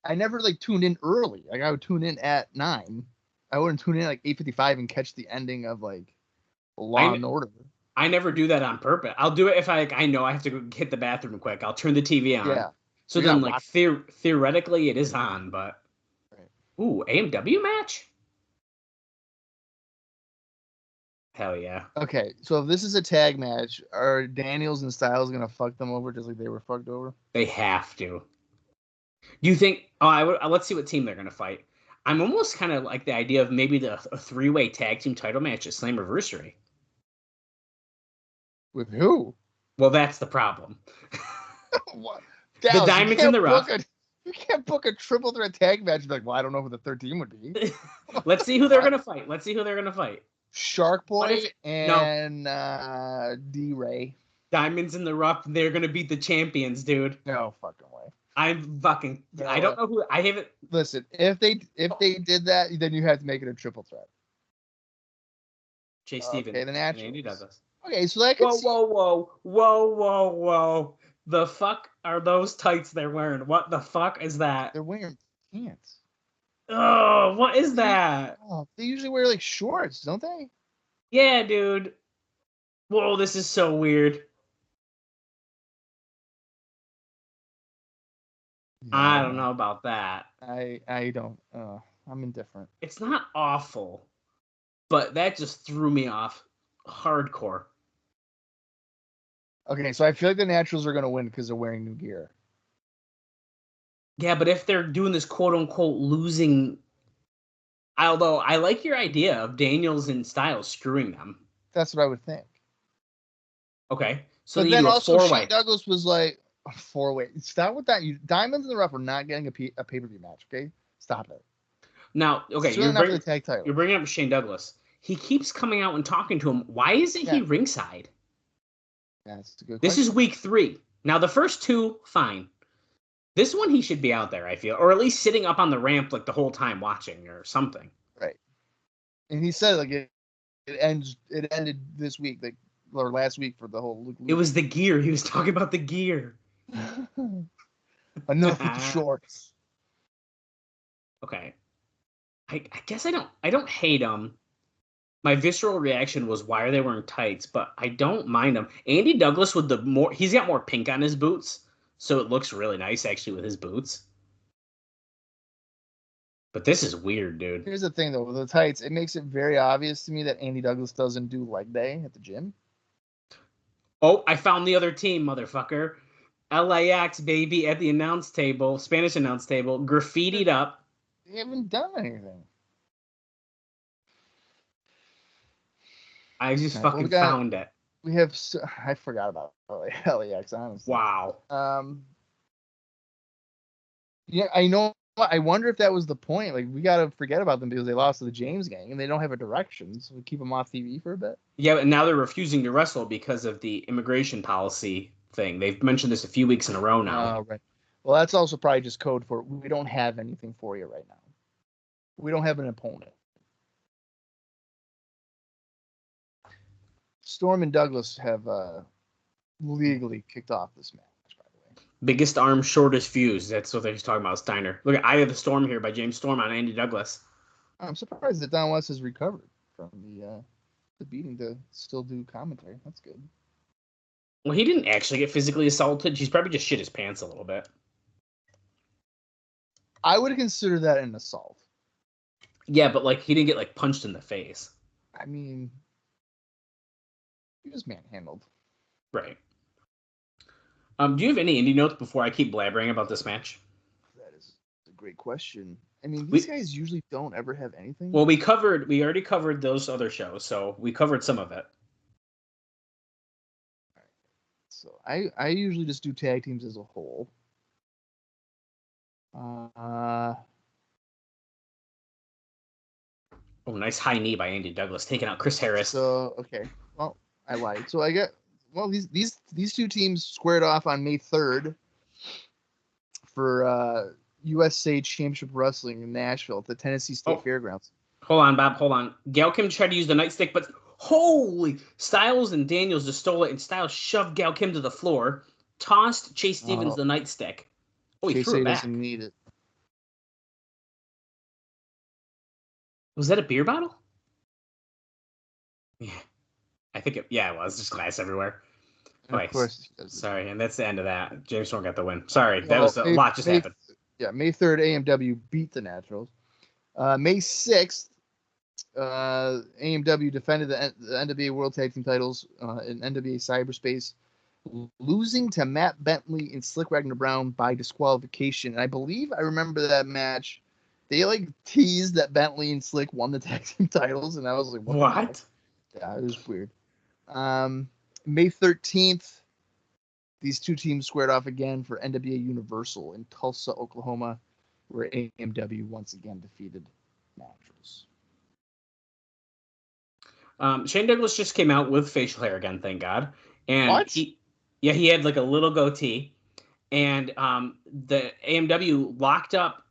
I never like tuned in early. Like I would tune in at 9. I wouldn't tune in at like 8:55 and catch the ending of like Law and Order. I never do that on purpose. I'll do it if I know I have to go hit the bathroom quick. I'll turn the TV on. Yeah. So then like theoretically it is on, but ooh, AMW match? Hell yeah. Okay, so if this is a tag match, are Daniels and Styles gonna fuck them over just like they were fucked over? They have to. You think? Oh, let's see what team they're gonna fight. I'm almost kind of like the idea of maybe a 3-way tag team title match at Slammiversary. With who? Well, that's the problem. What? Dallas, the Diamonds in the Rough. You can't book a triple threat tag match and be like, well, I don't know who the third team would be. Let's see who they're gonna fight. Shark Boy and D-Ray. Diamonds in the Rough. They're gonna beat the champions, dude. No fucking way. I don't know who. I haven't. Listen, if they did that, then you have to make it a triple threat. Jay Stevens. Okay, the Nash. Andy Douglas. Okay, so that could. Whoa! The fuck are those tights they're wearing? What the fuck is that? They're wearing pants. Oh, what is that? Oh, they usually wear like shorts, don't they? Yeah, dude. Whoa, this is so weird. I don't know about that. I don't. I'm indifferent. It's not awful, but that just threw me off hardcore. Okay, so I feel like the Naturals are going to win because they're wearing new gear. Yeah, but if they're doing this quote-unquote losing... Although, I like your idea of Daniels and Styles screwing them. That's what I would think. Okay. So but then also, Shane Douglas was like, 4-way. Stop with that. Diamonds in the Rough are not getting a pay-per-view match, okay? Stop it. Now, okay, you're bringing up Shane Douglas. He keeps coming out and talking to him. Why isn't he ringside? Yeah, that's a good question. This is week 3. Now, the first 2, fine. This one, he should be out there, I feel. Or at least sitting up on the ramp like the whole time watching or something. Right. And he said like it ended this week, like or last week for the whole Luke. It was the gear. He was talking about the gear. Enough with the shorts. Okay. I guess I don't hate them. My visceral reaction was, why are they wearing tights? But I don't mind them. Andy Douglas with he's got more pink on his boots, so it looks really nice actually with his boots. But this is weird, dude. Here's the thing though, with the tights, it makes it very obvious to me that Andy Douglas doesn't do leg day at the gym. Oh, I found the other team, motherfucker. LAX, baby, at the announce table, Spanish announce table, graffitied up. They haven't done anything. I just fucking found it. We have. I forgot about LAX, honestly. Wow. Yeah, I know. I wonder if that was the point. Like, we got to forget about them because they lost to the James Gang and they don't have a direction. So we keep them off TV for a bit. Yeah, but now they're refusing to wrestle because of the immigration policy thing. They've mentioned this a few weeks in a row now. Right. Well, that's also probably just code for we don't have anything for you right now. We don't have an opponent. Storm and Douglas have legally kicked off this match, by the way. Biggest arm, shortest fuse. That's what they're talking about, Steiner. Look at Eye of the Storm here by James Storm on Andy Douglas. I'm surprised that Don West has recovered from the beating to still do commentary. That's good. Well, he didn't actually get physically assaulted. He's probably just shit his pants a little bit. I would consider that an assault. Yeah, but like he didn't get like punched in the face. I mean, he was manhandled. Right. Do you have any indie notes before I keep blabbering about this match? That is a great question. I mean, these guys usually don't ever have anything. Well, we already covered those other shows, so we covered some of it. So I usually just do tag teams as a whole. Oh, nice high knee by Andy Douglas, taking out Chris Harris. So okay, well, I lied. So these two teams squared off on May 3rd for USA Championship Wrestling in Nashville at the Tennessee State Fairgrounds. Hold on, Bob. Hold on. Gail Kim tried to use the nightstick, but holy! Styles and Daniels just stole it, and Styles shoved Gail Kim to the floor, tossed Chase Stevens the nightstick. Oh, he threw it back. Doesn't need it. Was that a beer bottle? Yeah. I think it was. Just glass everywhere. Of course. Sorry, and that's the end of that. James Storm got the win. Sorry, that was a lot just happened. Yeah, May 3rd, AMW beat the Naturals. May 6th, AMW defended the NWA World Tag Team titles in NWA Cyberspace, losing to Matt Bentley and Slick Wagner Brown by disqualification. And I believe I remember that match. They teased that Bentley and Slick won the tag team titles, and I was like, what? Yeah, it was weird. May 13th, these two teams squared off again for NWA Universal in Tulsa, Oklahoma, where AMW once again defeated Naturals. Shane Douglas just came out with facial hair again, thank God. And what? He had like a little goatee. And the AMW locked up.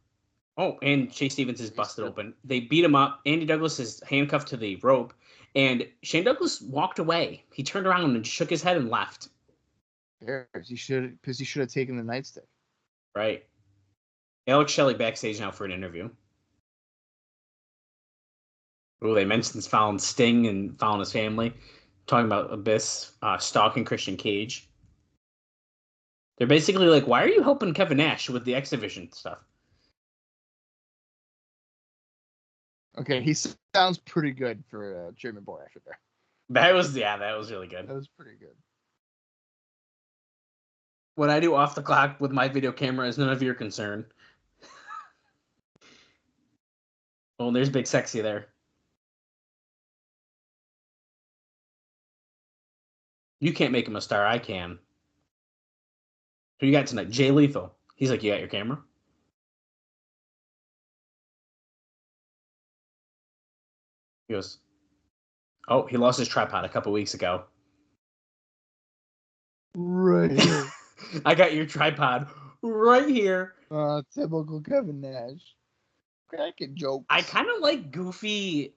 Oh, and Chase Stevens is busted open. They beat him up. Andy Douglas is handcuffed to the rope. And Shane Douglas walked away. He turned around and shook his head and left. Because he should have taken the nightstick. Right. Alex Shelley backstage now for an interview. Oh, they mentioned following Sting and following his family. Talking about Abyss stalking Christian Cage. They're basically like, why are you helping Kevin Nash with the X Division stuff? Okay, he sounds pretty good for German boy after there. That was really good. That was pretty good. What I do off the clock with my video camera is none of your concern. Oh, there's Big Sexy there. You can't make him a star. I can. Who you got tonight? Jay Lethal. He's like, you got your camera? He goes, oh, he lost his tripod a couple weeks ago. Right here. I got your tripod right here. Typical Kevin Nash. Cracking jokes. I kind of like goofy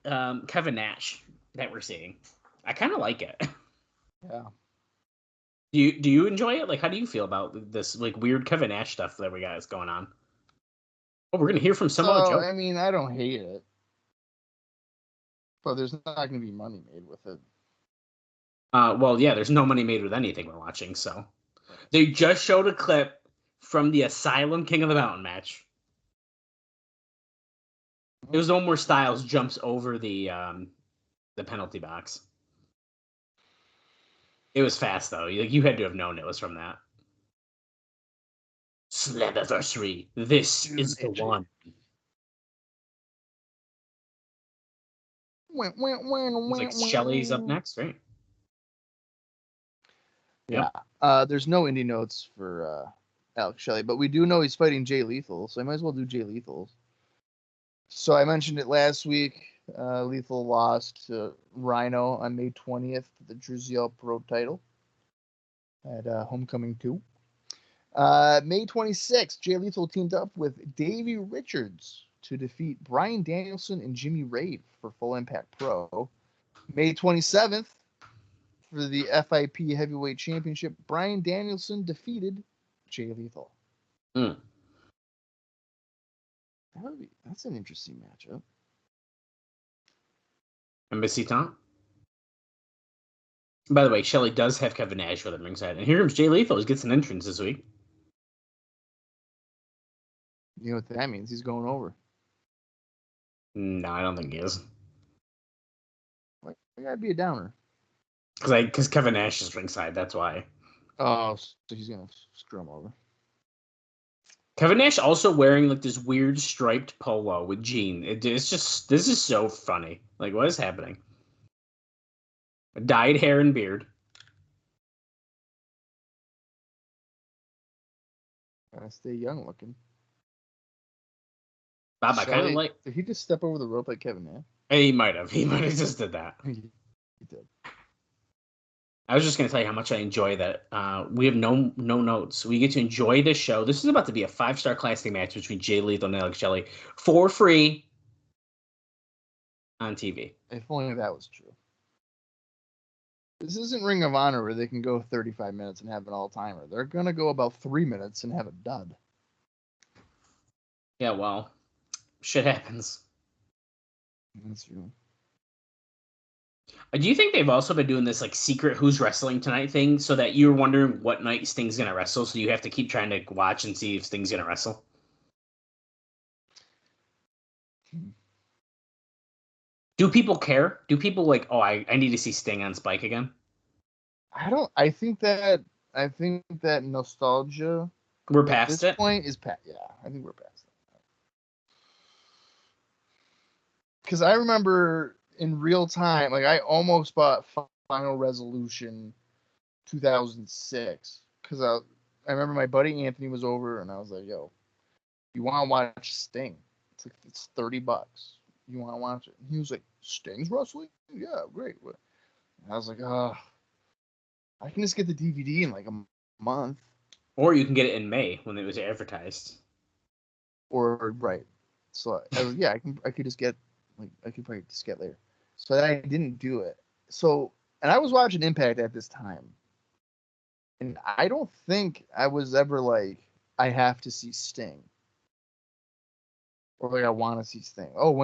Kevin Nash that we're seeing. I kind of like it. Yeah. Do you enjoy it? Like, how do you feel about this weird Kevin Nash stuff that we got going on? Oh, we're gonna hear from some other joke. I mean, I don't hate it, but there's not gonna be money made with it. Well, yeah, there's no money made with anything we're watching. So they just showed a clip from the Asylum King of the Mountain match. It was the one where Styles jumps over the penalty box. It was fast though. You had to have known it was from that. Slammiversary. This is the one. It's like Shelley's up next, right? Yeah. There's no indie notes for Alex Shelley, but we do know he's fighting Jay Lethal, so I might as well do Jay Lethal. So I mentioned it last week. Lethal lost to Rhino on May 20th for the Druziel Pro title at Homecoming 2. May 26th, Jay Lethal teamed up with Davey Richards to defeat Bryan Danielson and Jimmy Rave for Full Impact Pro. May 27th, for the FIP Heavyweight Championship, Bryan Danielson defeated Jay Lethal. That's an interesting matchup. Embassy Tom. By the way, Shelley does have Kevin Nash with him ringside. And here comes Jay Lethal. He gets an entrance this week. You know what that means? He's going over. No, I don't think he is. I gotta be a downer. Because Kevin Nash is ringside, that's why. Oh, so he's gonna screw him over. Kevin Nash also wearing like this weird striped polo with jean. It's just, this is so funny. Like, what is happening? Dyed hair and beard. Gotta stay young looking. Bob, I kind of like. Did he just step over the rope like Kevin Nash? He might have. He might have just did that. He did. I was just going to tell you how much I enjoy that. We have no notes. We get to enjoy this show. This is about to be a 5-star classic match between Jay Lethal and Alex Shelley for free on TV. If only that was true. This isn't Ring of Honor where they can go 35 minutes and have an all-timer. They're going to go about 3 minutes and have a dud. Yeah, well, shit happens. That's true. Do you think they've also been doing this like secret Who's Wrestling Tonight thing so that you're wondering what night Sting's going to wrestle, so you have to keep trying to watch and see if Sting's going to wrestle? Do people care? Do people like, oh, I need to see Sting on Spike again? I think that nostalgia We're past at this it? point is past. Yeah, I think we're past it. Because I remember in real time, like I almost bought Final Resolution 2006 because I remember my buddy Anthony was over and I was like, "Yo, you want to watch Sting? It's $30. You want to watch it?" And he was like, "Sting's wrestling? Yeah, great." And I was like, "Oh, I can just get the DVD in like a month." Or you can get it in May when it was advertised. Or right. So yeah, I could just get I could probably just get later. So I didn't do it. So and I was watching Impact at this time. And I don't think I was ever like, I have to see Sting. Or like I want to see Sting. Oh,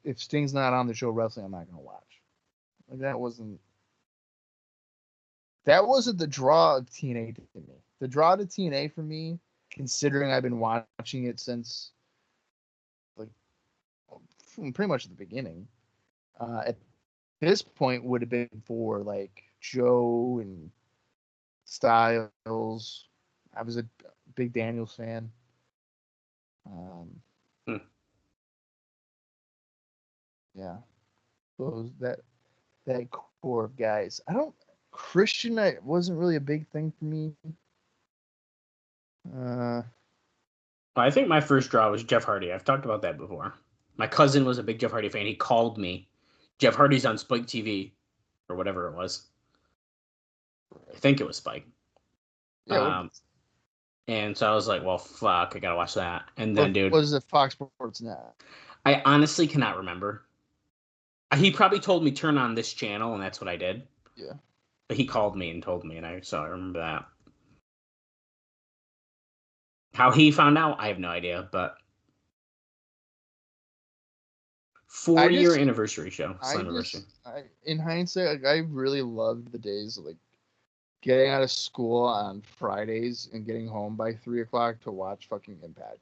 if Sting's not on the show wrestling, I'm not gonna watch. Like that wasn't the draw of TNA to me. The draw to TNA for me, considering I've been watching it since like from pretty much the beginning, at this point would have been for like Joe and Styles. I was a big Daniels fan. Yeah, those that core of guys. Christian wasn't really a big thing for me. I think my first draw was Jeff Hardy. I've talked about that before. My cousin was a big Jeff Hardy fan. He called me. Jeff Hardy's on Spike TV or whatever it was. I think it was Spike. Yeah. And so I was like, well, fuck, I gotta watch that. And then, dude, was it Fox Sports Net? I honestly cannot remember. He probably told me turn on this channel, and that's what I did. Yeah. But he called me and told me, and I remember that. How he found out, I have no idea, but 4-year anniversary show, Slammiversary. In hindsight, like, I really loved the days of like getting out of school on Fridays and getting home by 3:00 to watch fucking Impact.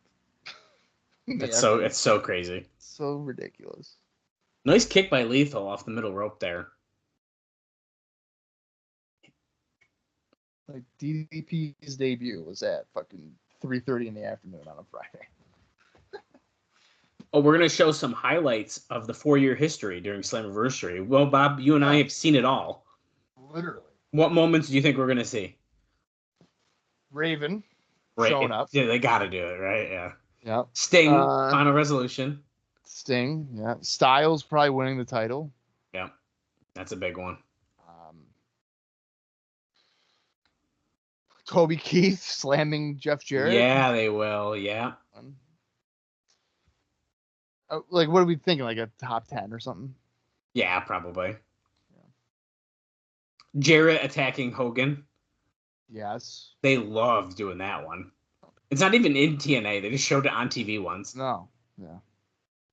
It's so crazy. So ridiculous. Nice kick by Lethal off the middle rope there. Like DDP's debut was at fucking 3:30 in the afternoon on a Friday. Oh, we're going to show some highlights of the 4-year history during Slammiversary. Well, Bob, you and I have seen it all. Literally. What moments do you think we're going to see? Raven showing up. Yeah, they got to do it, right? Yeah. Yep. Sting, Final Resolution. Sting, yeah. Styles probably winning the title. Yeah, that's a big one. Toby Keith slamming Jeff Jarrett. Yeah, they will. Yeah. Like, what are we thinking? Like a top 10 or something? Yeah, probably. Yeah. Jarrett attacking Hogan. Yes. They love doing that one. It's not even in TNA. They just showed it on TV once. No. Yeah.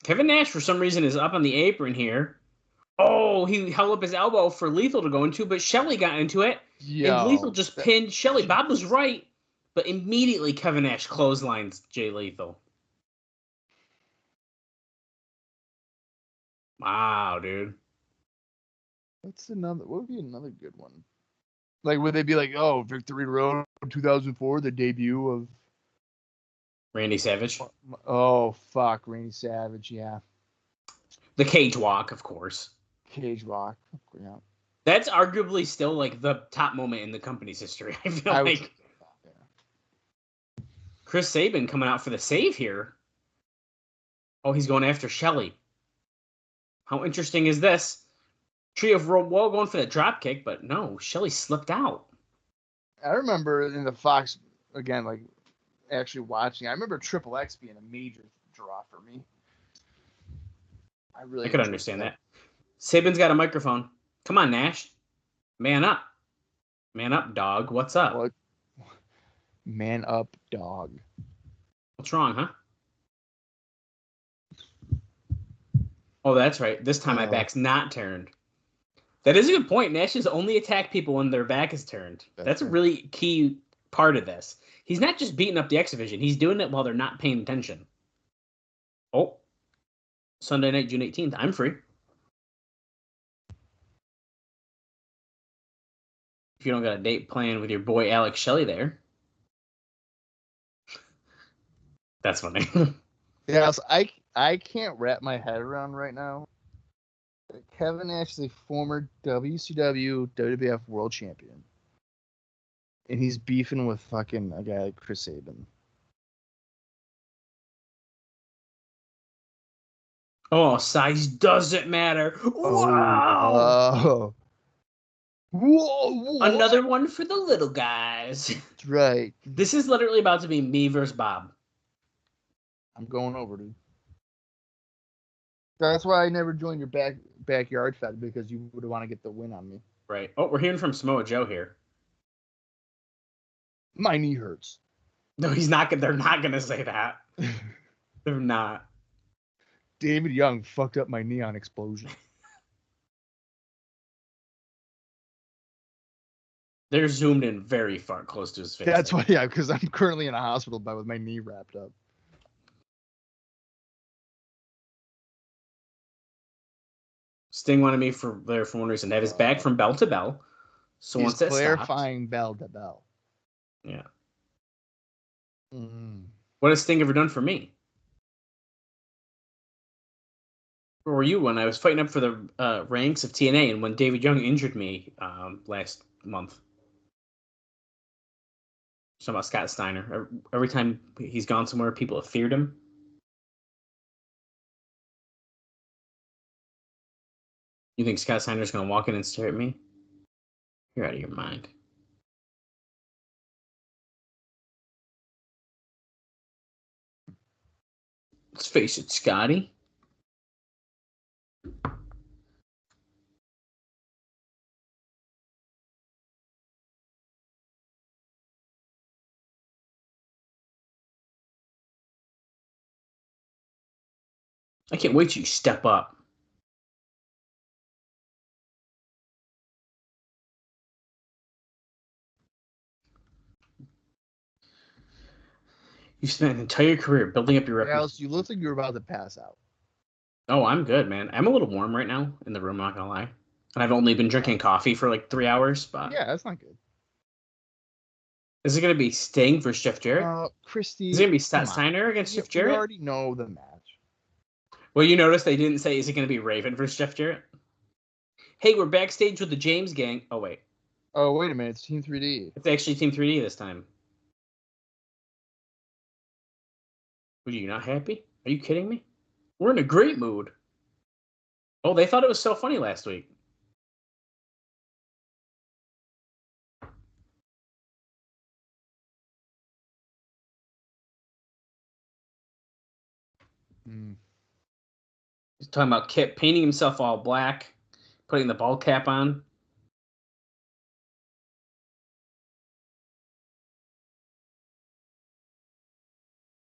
Kevin Nash, for some reason, is up on the apron here. Oh, he held up his elbow for Lethal to go into, but Shelley got into it. And Lethal just pinned Shelley. Bob was right, but immediately Kevin Nash clotheslines Jay Lethal. Wow, dude. What would be another good one? Like, would they be like, oh, Victory Road 2004, the debut of Randy Savage. Oh, fuck. Randy Savage, yeah. The cage walk, of course. Cage walk. Yeah. That's arguably still like the top moment in the company's history. I feel like. Yeah. Chris Sabin coming out for the save here. Oh, he's going after Shelley. How interesting is this? Tree of Woe going for the drop kick, but no, Shelley slipped out. I remember in the Fox, again, like actually watching, I remember Triple X being a major draw for me. I could understand that. Sabin's got a microphone. Come on, Nash. Man up. Man up, dog. What's up? What? Man up, dog. What's wrong, huh? Oh, that's right. This time my back's not turned. That is a good point. Nash has only attacked people when their back is turned. That's a really key part of this. He's not just beating up the X Division. He's doing it while they're not paying attention. Oh. Sunday night, June 18th. I'm free. If you don't got a date planned with your boy Alex Shelley there. That's funny. Yes, I can't wrap my head around right now. Kevin Nash is a former WCW WWF World Champion. And he's beefing with fucking a guy like Chris Sabin. Oh, size doesn't matter. Wow. Oh. Whoa. Another one for the little guys. That's right. This is literally about to be me versus Bob. I'm going over, dude. That's why I never joined your backyard fed, because you would want to get the win on me. Right. Oh, we're hearing from Samoa Joe here. My knee hurts. No, he's not. They're not gonna say that. They're not. David Young fucked up my knee on Explosion. They're zoomed in very far close to his face. That's why, yeah, because I'm currently in a hospital bed with my knee wrapped up. Sting wanted me for one reason. To have his back from bell to bell. So once that clarifying stopped, bell to bell. Yeah. Mm. What has Sting ever done for me? Where were you when I was fighting up for the ranks of TNA and when David Young injured me last month? Talking about Scott Steiner. Every time he's gone somewhere, people have feared him. You think Scott Steiner's going to walk in and stare at me? You're out of your mind. Let's face it, Scotty. I can't wait till you step up. You spent an entire career building up your reputation. Alex, you look like you're about to pass out. Oh, I'm good, man. I'm a little warm right now in the room, I'm not gonna lie. And I've only been drinking coffee for like 3 hours. But yeah, that's not good. Is it gonna be Sting versus Jeff Jarrett? Christy. Is it gonna be Scott Steiner against Jeff Jarrett? You already know the match. Well, you notice they didn't say, is it gonna be Raven versus Jeff Jarrett? Hey, we're backstage with the James gang. Oh, wait. Oh, wait a minute. It's Team 3D. It's actually Team 3D this time. Were you not happy? Are you kidding me? We're in a great mood. Oh, they thought it was so funny last week. He's talking about Kip painting himself all black, putting the ball cap on.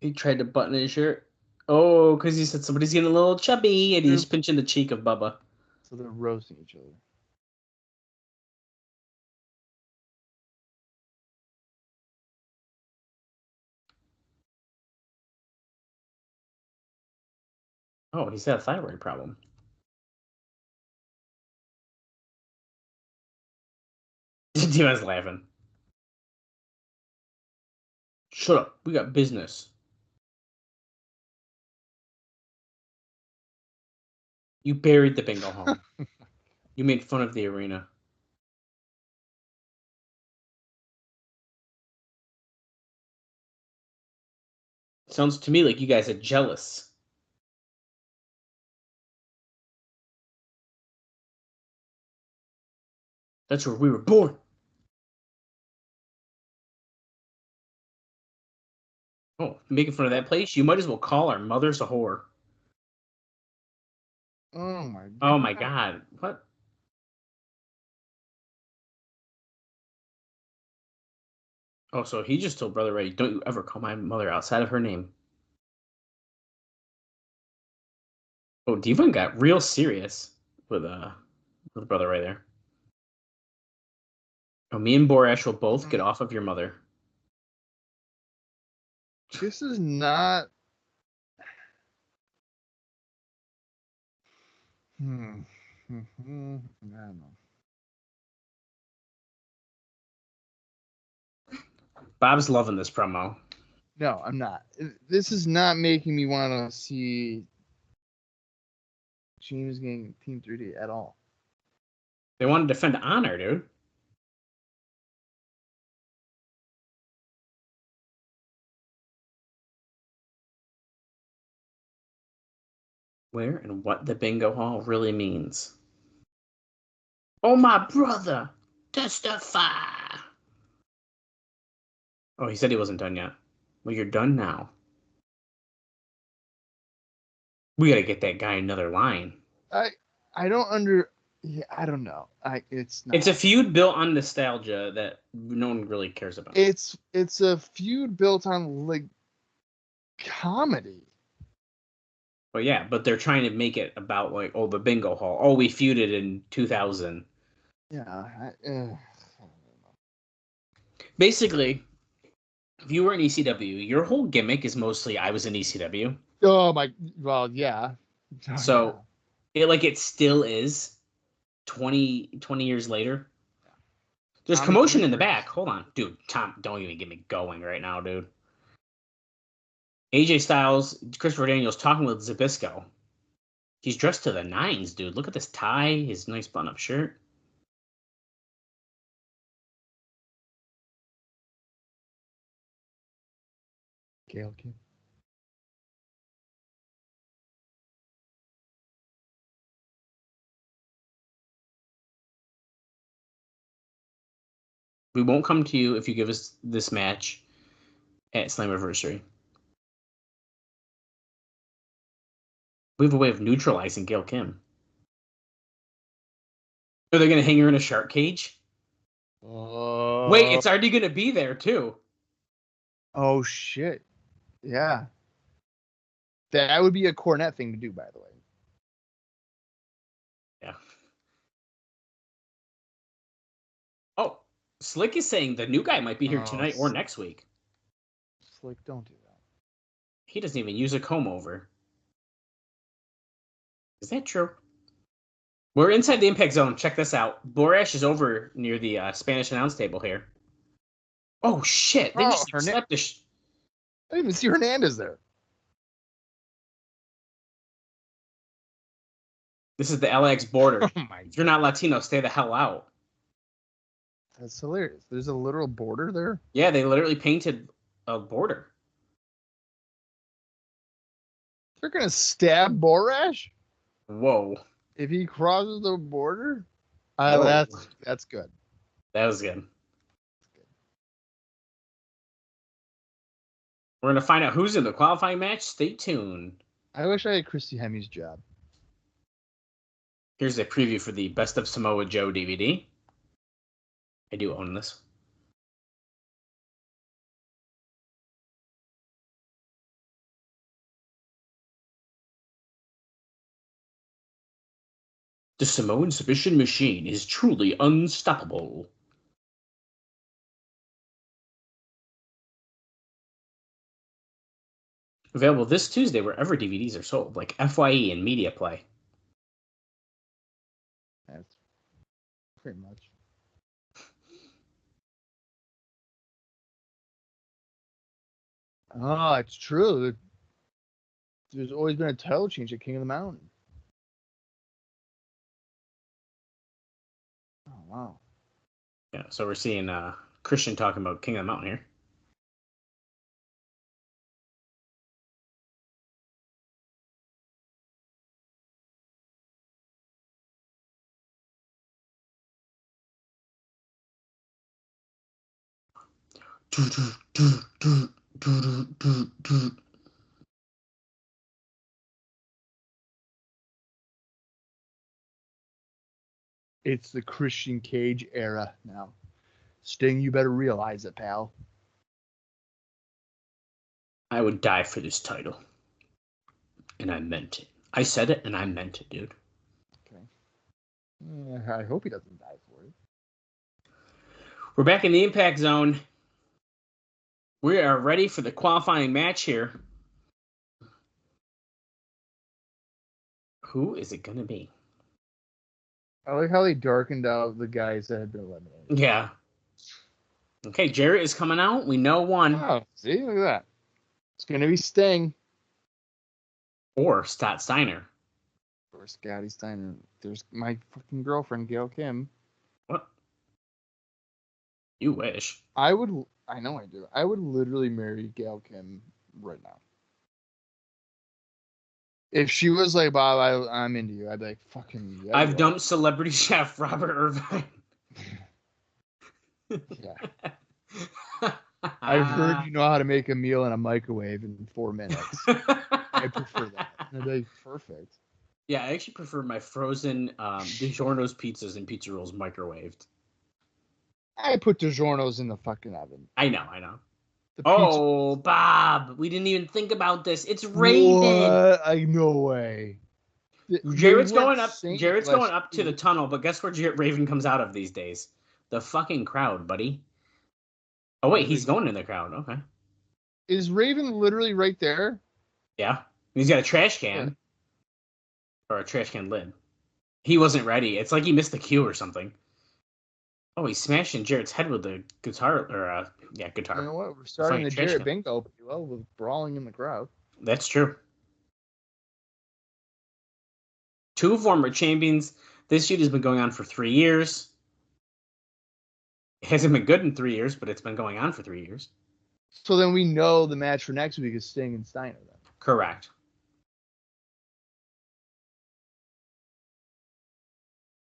He tried to button his shirt. Oh, because he said somebody's getting a little chubby, and he's pinching the cheek of Bubba. So they're roasting each other. Oh, he's got a thyroid problem. Diva's laughing. Shut up. We got business. You buried the bingo hall. You made fun of the arena. Sounds to me like you guys are jealous. That's where we were born. Oh, making fun of that place? You might as well call our mother's a whore. Oh my god. Oh my god. What? Oh, so he just told Brother Ray, don't you ever call my mother outside of her name. Oh, Devon got real serious with Brother Ray there. Oh, me and Borash will both get off of your mother. This is not. I don't know. Bob's loving this promo. No, I'm not. This is not making me want to see James getting Team 3D at all. They want to defend honor, dude. Where and what the bingo hall really means. Oh, my brother! Testify! Oh, he said he wasn't done yet. Well, you're done now. We gotta get that guy another line. I don't I don't know. It's not. It's a feud built on nostalgia that no one really cares about. It's a feud built on like comedy. But yeah, but they're trying to make it about like, oh, the bingo hall. Oh, we feuded in 2000. Yeah. Basically, if you were in ECW, your whole gimmick is mostly I was in ECW. Oh my. Well, yeah. So it still is 20 years later. There's commotion in the back. Hold on. Dude, Tom, don't even get me going right now, dude. AJ Styles, Christopher Daniels talking with Zbyszko. He's dressed to the nines, dude. Look at this tie, his nice button-up shirt. Okay. We won't come to you if you give us this match at Slammiversary. We have a way of neutralizing Gail Kim. Are they going to hang her in a shark cage? Wait, it's already going to be there, too. Oh, shit. Yeah. That would be a Cornette thing to do, by the way. Yeah. Oh, Slick is saying the new guy might be here tonight or next week. Slick, don't do that. He doesn't even use a comb over. Is that true? We're inside the impact zone. Check this out. Borash is over near the Spanish announce table here. Oh, shit. They just slapped the... I didn't even see Hernandez there. This is the LAX border. Oh my if you're not Latino, stay the hell out. That's hilarious. There's a literal border there? Yeah, they literally painted a border. They're going to stab Borash? Whoa. If he crosses the border? That's good. That was good. We're going to find out who's in the qualifying match. Stay tuned. I wish I had Christy Hemi's job. Here's a preview for the Best of Samoa Joe DVD. I do own this. The Samoan submission machine is truly unstoppable. Available this Tuesday wherever DVDs are sold, like FYE and Media Play. That's pretty much. Oh, it's true. There's always been a title change at King of the Mountain. Oh, wow. Yeah, so we're seeing Christian talking about King of the Mountain here. It's the Christian Cage era now. Sting, you better realize it, pal. I would die for this title. And I meant it. I said it and I meant it, dude. Okay. I hope he doesn't die for it. We're back in the Impact Zone. We are ready for the qualifying match here. Who is it going to be? I like how they darkened out the guys that had been eliminated. Yeah. Okay, Jarrett is coming out. We know one. Oh, see? Look at that. It's going to be Sting. Or Scott Steiner. Or Scotty Steiner. There's my fucking girlfriend, Gail Kim. What? You wish. I know I do. I would literally marry Gail Kim right now. If she was like, Bob, I'm into you, I'd be like, fucking yeah. I've dumped celebrity chef Robert Irvine. Yeah. I've heard you know how to make a meal in a microwave in 4 minutes. I prefer that. And I'd be like, perfect. Yeah, I actually prefer my frozen DiGiorno's pizzas and pizza rolls microwaved. I put DiGiorno's in the fucking oven. I know. The Oh, Bob, we didn't even think about this. It's Raven. What? No way. Jarrett's going up to the tunnel, but guess where Raven comes out of these days? The fucking crowd, buddy. Oh, wait, he's going in the crowd. Okay. Is Raven literally right there? Yeah. He's got a trash can. Or a trash can lid. He wasn't ready. It's like he missed the cue or something. Oh, he's smashing Jarrett's head with the guitar. Guitar. You know what? We're starting the Jarrett bingo pretty well with brawling in the crowd. That's true. 2 former champions. This feud has been going on for 3 years. It hasn't been good in 3 years, but it's been going on for 3 years. So then we know the match for next week is Sting and Steiner. Then. Correct.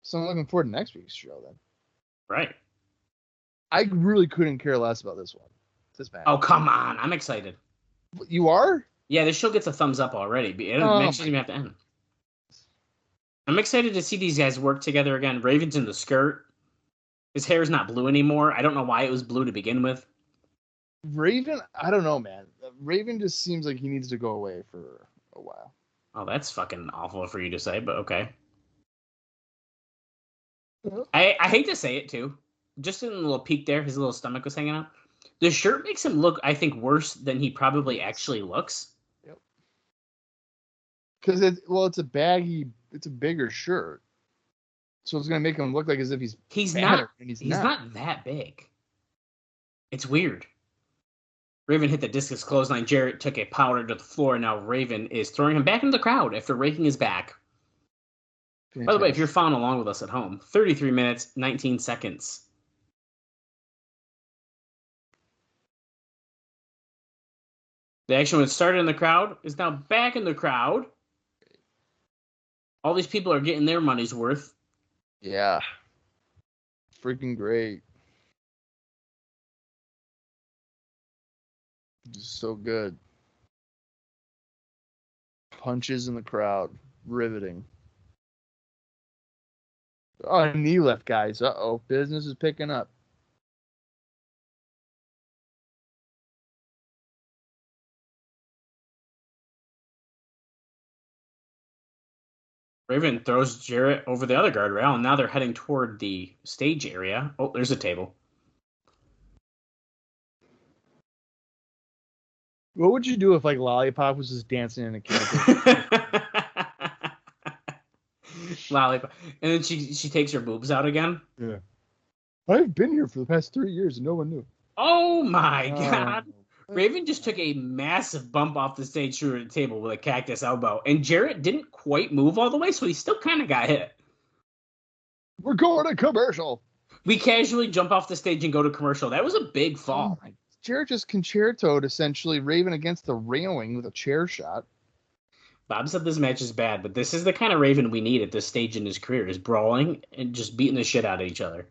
So I'm looking forward to next week's show then. Right. I really couldn't care less about this one. This match. Oh, come on. I'm excited. You are? Yeah, this show gets a thumbs up already. The match doesn't even have to end. I'm excited to see these guys work together again. Raven's in the skirt. His hair is not blue anymore. I don't know why it was blue to begin with. Raven? I don't know, man. Raven just seems like he needs to go away for a while. Oh, that's fucking awful for you to say, but okay. I hate to say it, too. Just in the little peek there, his little stomach was hanging out. The shirt makes him look, I think, worse than he probably actually looks. Yep. Because it's a bigger shirt. So it's going to make him look like as if he's not that big. It's weird. Raven hit the discus clothesline. Jarrett took a powder to the floor. Now Raven is throwing him back into the crowd after raking his back. Fantastic. By the way, if you're following along with us at home, 33 minutes, 19 seconds. The action that started in the crowd is now back in the crowd. All these people are getting their money's worth. Yeah. Freaking great. Just so good. Punches in the crowd. Riveting. Oh, knee left, guys. Uh-oh. Business is picking up. Raven throws Jarrett over the other guardrail, and now they're heading toward the stage area. Oh, there's a table. What would you do if, like, Lollipop was just dancing in a canopy? Lollipop. And then she takes her boobs out again? Yeah. I've been here for the past 3 years and no one knew. Oh, my God. Raven just took a massive bump off the stage through the table with a cactus elbow, and Jarrett didn't quite move all the way, so he still kind of got hit. We're going to commercial. We casually jump off the stage and go to commercial. That was a big fall. Oh my. Jarrett just concertoed essentially Raven against the railing with a chair shot. Bob said this match is bad, but this is the kind of Raven we need at this stage in his career, is brawling and just beating the shit out of each other.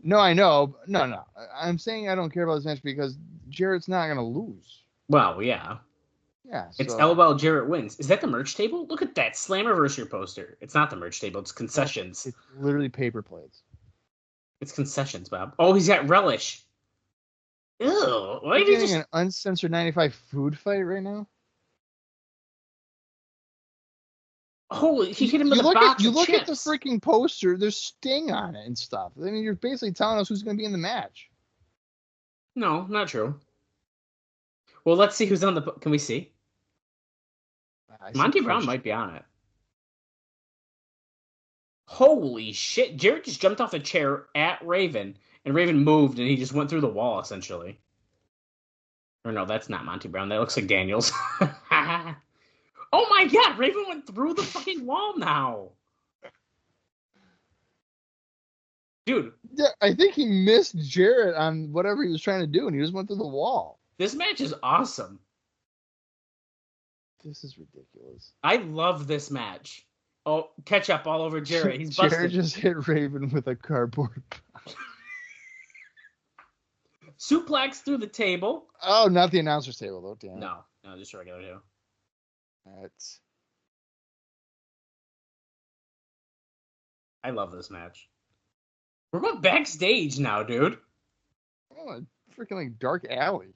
No, I know. No. I'm saying I don't care about this match because Jarrett's not going to lose. Well, yeah. Yeah. It's so. LOL Jarrett wins. Is that the merch table? Look at that Slammiversary poster. It's not the merch table. It's concessions. It's literally paper plates. It's concessions, Bob. Oh, he's got relish. Ew. Why You're did you getting just... an uncensored 95 food fight right now? Holy, he hit him with You a box of You look at the chips. freaking poster. There's Sting on it and stuff. I mean, you're basically telling us who's going to be in the match. No, not true. Well, let's see who's on the... Can we see? Monty Brown might be on it. Holy shit. Jarrett just jumped off a chair at Raven, and Raven moved, and he just went through the wall, essentially. Or no, that's not Monty Brown. That looks like Daniels. Oh my god, Raven went through the fucking wall now. Dude. Yeah, I think he missed Jarrett on whatever he was trying to do, and he just went through the wall. This match is awesome. This is ridiculous. I love this match. Oh, ketchup all over Jarrett. He's busted. Jarrett just hit Raven with a cardboard box. Suplex through the table. Oh, not the announcer's table, though. Damn. No, just regular table. That's... I love this match. We're going backstage now, dude. Oh, a freaking like dark alley.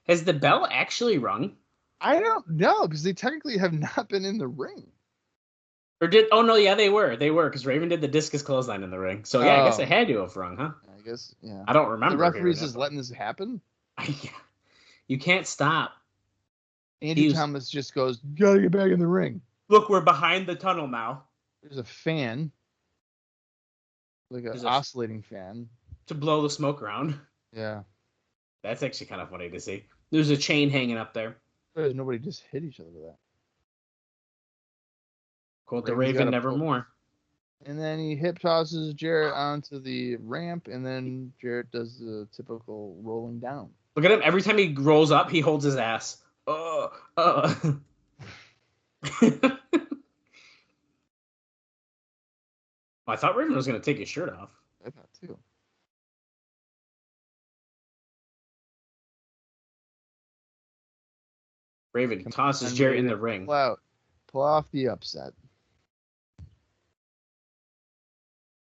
Has the bell actually rung? I don't know, because they technically have not been in the ring. Or did... Oh, no, yeah, they were, because Raven did the discus clothesline in the ring. So, yeah, I guess it had to have rung, huh? I guess, yeah. I don't remember. The referee's just letting this happen? You can't stop. Andy Thomas just goes, you gotta get back in the ring. Look, we're behind the tunnel now. There's a fan. Like an oscillating fan. To blow the smoke around. Yeah. That's actually kind of funny to see. There's a chain hanging up there. There's nobody just hit each other with that. Quote the Raven nevermore. And then he hip tosses Jarrett onto the ramp, and then Jarrett does the typical rolling down. Look at him. Every time he rolls up, he holds his ass. I thought Raven was going to take his shirt off. I thought too. Raven tosses Jarrett in the ring. Pull off the upset.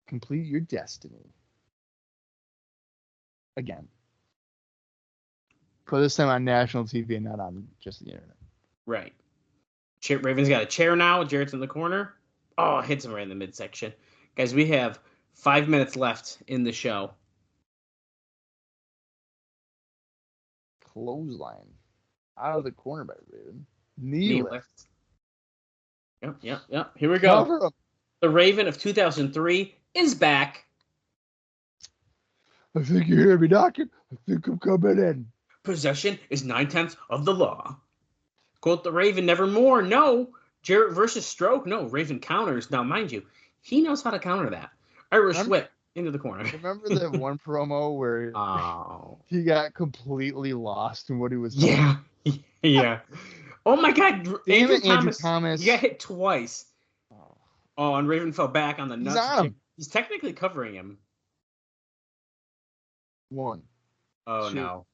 Complete your destiny. Again. Put this time on national TV and not on just the internet. Right. Raven's got a chair now. Jarrett's in the corner. Oh, hits him right in the midsection. Guys, we have 5 minutes left in the show. Clothesline. Out of the corner by Raven. Knee lift. Yep. Here we go. The Raven of 2003 is back. I think you hear me knocking. I think I'm coming in. Possession is 9/10 of the law. Quote the Raven nevermore. No. Jarrett versus Stroke. No. Raven counters. Now, mind you, he knows how to counter that. Irish whip into the corner. Remember that one promo where he got completely lost in what he was doing? Yeah. Oh my God. Andrew Thomas. He got hit twice. Oh, and Raven fell back on the nuts. He's technically covering him. One. Oh, no.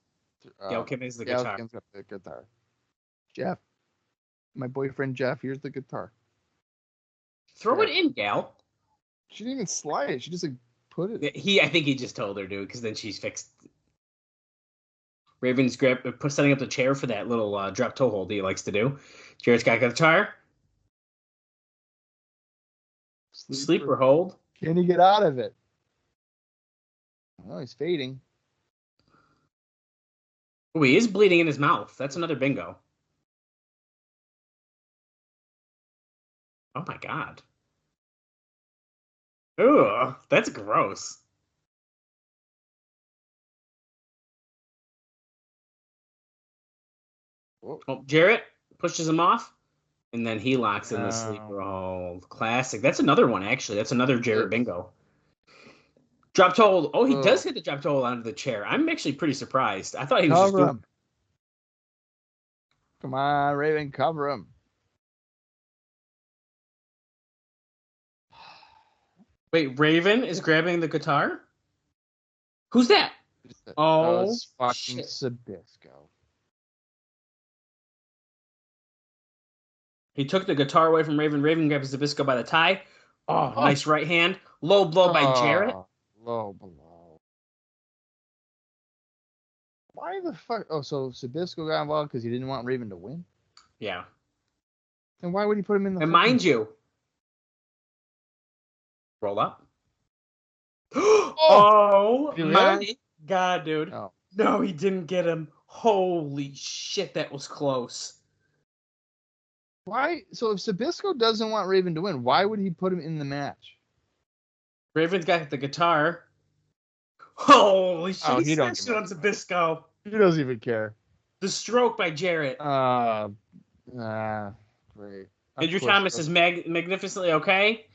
Galkin is the guitar. Galkin's got the guitar. Jeff. My boyfriend Jeff, here's the guitar. Throw it in, Gal. She didn't even slide it. She just like put it. I think he just told her to, because then she's fixed. Raven's setting up the chair for that little drop toe hold he likes to do. Jarrett's got a guitar. Sleeper hold. Can he get out of it? Oh, he's fading. Oh, he is bleeding in his mouth. That's another bingo. Oh my God. Ugh, that's gross. Oh, Jarrett pushes him off. And then he locks in the sleeper hold. Classic. That's another one, actually. That's another Jarrett bingo. Drop toe hold. Oh, he does hit the drop toe hold onto the chair. I'm actually pretty surprised. I thought he was just doing... Come on, Raven, cover him. Wait, Raven is grabbing the guitar? Who's that? Oh, it's fucking Sabisco. He took the guitar away from Raven. Raven grabs Sabisco by the tie. Oh, nice right hand. Low blow by Jarrett. Low blow. Why the fuck? Oh, so Sabisco got involved because he didn't want Raven to win? Yeah. Then why would he put him in the... And mind you... Roll up. Oh my God, dude. Oh. No, he didn't get him. Holy shit, that was close. Why? So if Sabisco doesn't want Raven to win, why would he put him in the match? Raven's got the guitar. Holy shit, Oh, he smashed it on Sabisco. He doesn't even care. The stroke by Jarrett. Great. Andrew Thomas is magnificently okay.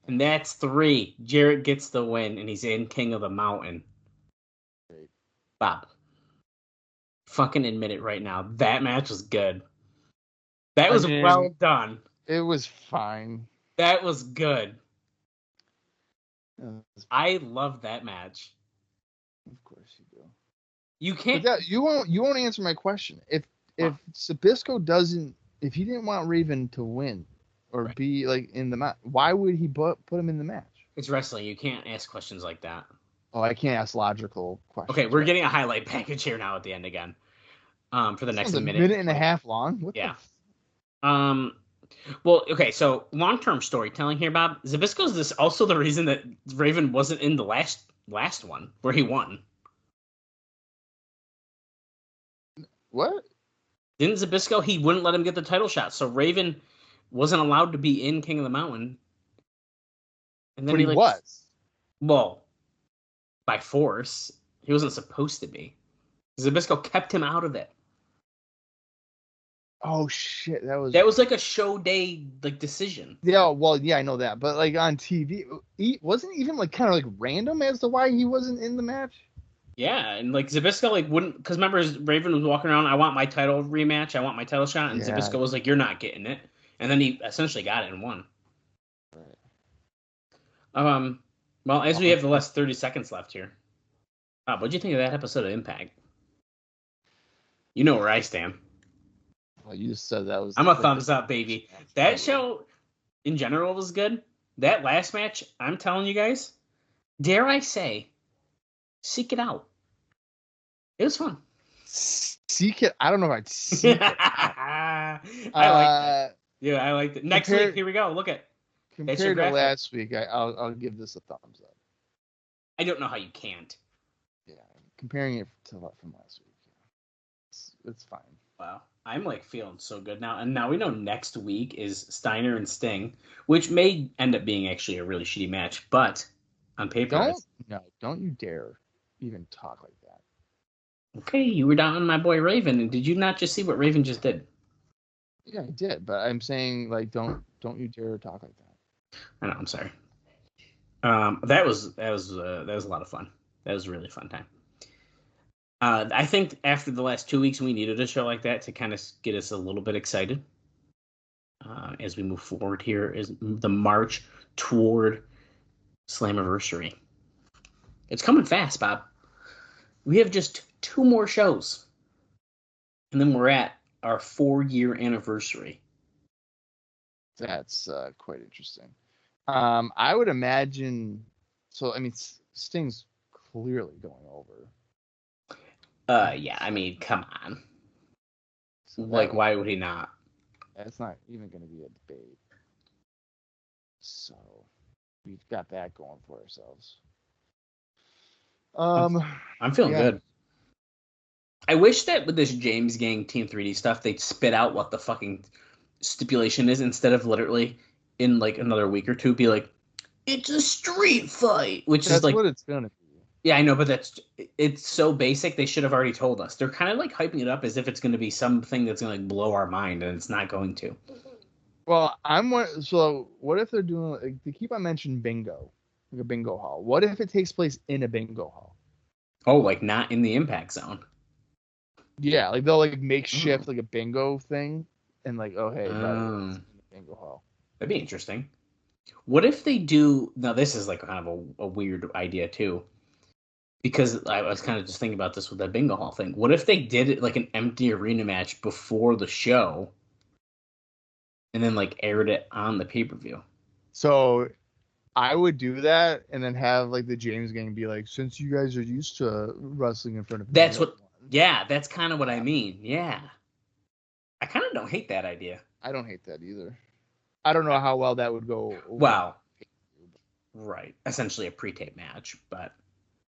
And that's 3. Jarrett gets the win, and he's in King of the Mountain. Great. Bob, fucking admit it right now. That match was good. That was well done. It was fine. That was good. I love that match. Of course you do. You can't. You won't answer my question. If Sabisco doesn't, if he didn't want Raven to win or be like in the match, why would he put him in the match? It's wrestling. You can't ask questions like that. Oh, I can't ask logical questions. Okay, we're getting a highlight package here now at the end again. For the next minute. Minute and a half long. Well, okay, so long-term storytelling here, Bob. Zabisco's this also the reason that Raven wasn't in the last one where he won. What? Didn't Zabisco? He wouldn't let him get the title shot, so Raven wasn't allowed to be in King of the Mountain. And then he was. Well, by force, he wasn't supposed to be. Zabisco kept him out of it. Oh shit, that was like a show day decision. Yeah, well, yeah, I know that, but like on TV, wasn't even like kind of like random as to why he wasn't in the match. Yeah, and like Zabisco wouldn't, because remember Raven was walking around, I want my title rematch, I want my title shot, and Zabisco was like, you're not getting it, and then he essentially got it and won. Right. Well, as we have the last 30 seconds left here, what'd you think of that episode of Impact? You know where I stand. Well, you just said that was... I'm a thumbs up, baby. That show, in general, was good. That last match, I'm telling you guys, dare I say, seek it out. It was fun. Seek it? I don't know if I'd seek it. I like that. Yeah, I like it. Next week, here we go. Look at... Compared to last week, I'll give this a thumbs up. I don't know how you can't. Yeah, comparing it from last week, it's fine. Wow. I'm feeling so good now. And now we know next week is Steiner and Sting, which may end up being actually a really shitty match, but on paper... Don't you dare even talk like that. Okay, you were down on my boy Raven, and did you not just see what Raven just did? Yeah, I did, but I'm saying, don't you dare talk like that. I know, I'm sorry. That was a lot of fun. That was a really fun time. I think after the last 2 weeks, we needed a show like that to kind of get us a little bit excited as we move forward here is the march toward Slammiversary. It's coming fast, Bob. We have just 2 more shows, and then we're at our 4-year anniversary. That's quite interesting. I would imagine. So, I mean, Sting's clearly going over. Yeah, I mean, come on. So why would he not? That's not even going to be a debate. So, we've got that going for ourselves. I'm feeling good. I wish that with this James Gang Team 3D stuff, they'd spit out what the fucking stipulation is instead of literally in another week or two be like, it's a street fight, which that's is what it's going to be. Yeah, I know, but it's so basic. They should have already told us. They're kind of hyping it up as if it's going to be something that's going to blow our mind, and it's not going to. Well, so what if they're doing, like, they keep on mentioning bingo, like a bingo hall. What if it takes place in a bingo hall? Oh, like not in the impact zone. Yeah, like they'll like makeshift like a bingo thing, and like, oh hey, by the way, it's in the bingo hall. That'd be interesting. What if they do? Now, this is like kind of a weird idea too, because I was kind of just thinking about this with that bingo hall thing. What if they did it like an empty arena match before the show, and then like aired it on the pay-per-view? So I would do that, and then have like the James gang be like, since you guys are used to wrestling in front of That's no what. one. Yeah, that's kind of what I mean. Yeah, I kind of don't hate that idea. I don't hate that either. I don't know how well that would go over. Wow. Right. Essentially a pre-tape match, but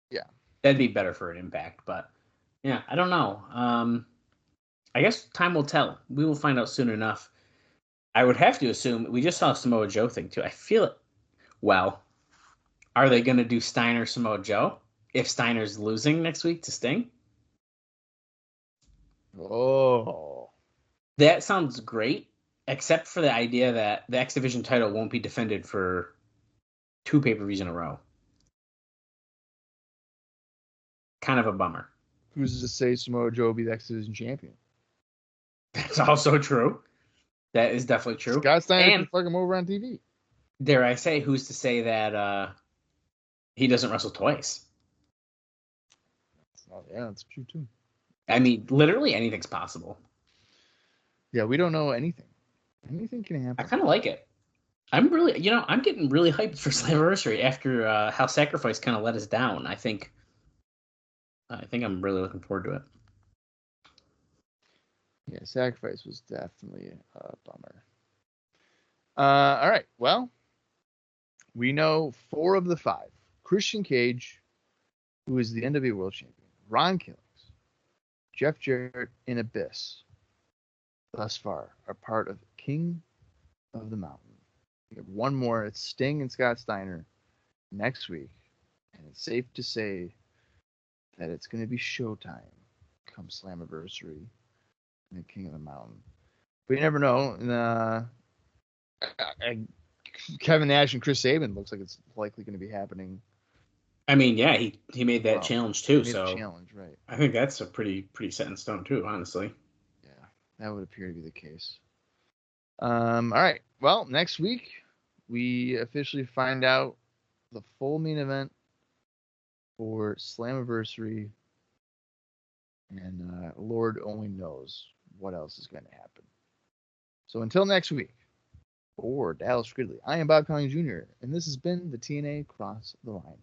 yeah, that'd be better for an impact. But yeah, I don't know. I guess time will tell. We will find out soon enough. I would have to assume we just saw a Samoa Joe thing too. I feel it. Well, are they going to do Steiner Samoa Joe if Steiner's losing next week to Sting? Oh, That sounds great, except for the idea that the X Division title won't be defended for 2 pay-per-views in a row. Kind of a bummer. who's to say Samoa Joe will be the X Division champion? That's also true. That is definitely true. Scott Steiner And can fuck him over on TV. dare I say, who's to say that he doesn't wrestle twice? Oh, yeah, that's true too. I mean, literally anything's possible. Yeah, we don't know anything. Anything can happen. I kind of like it. I'm getting really hyped for Slammiversary after how Sacrifice kind of let us down. I think I'm really looking forward to it. Yeah, Sacrifice was definitely a bummer. All right, well, we know 4 of the 5. Christian Cage, who is the NWA World Champion, Ron Killings, Jeff Jarrett, and Abyss, thus far, are part of King of the Mountain. We have one more. It's Sting and Scott Steiner next week, and it's safe to say that it's going to be showtime come Slammiversary and the King of the Mountain. But you never know. Kevin Nash and Chris Sabin looks like it's likely going to be happening. I mean, yeah, he made that challenge too. So challenge, right? I think that's a pretty set in stone too, honestly. Yeah, that would appear to be the case. All right. Well, next week we officially find out the full main event for Slammiversary, and Lord only knows what else is going to happen. So until next week, for Dallas Gridley, I am Bob Colling Jr., and this has been the TNA Cross the Line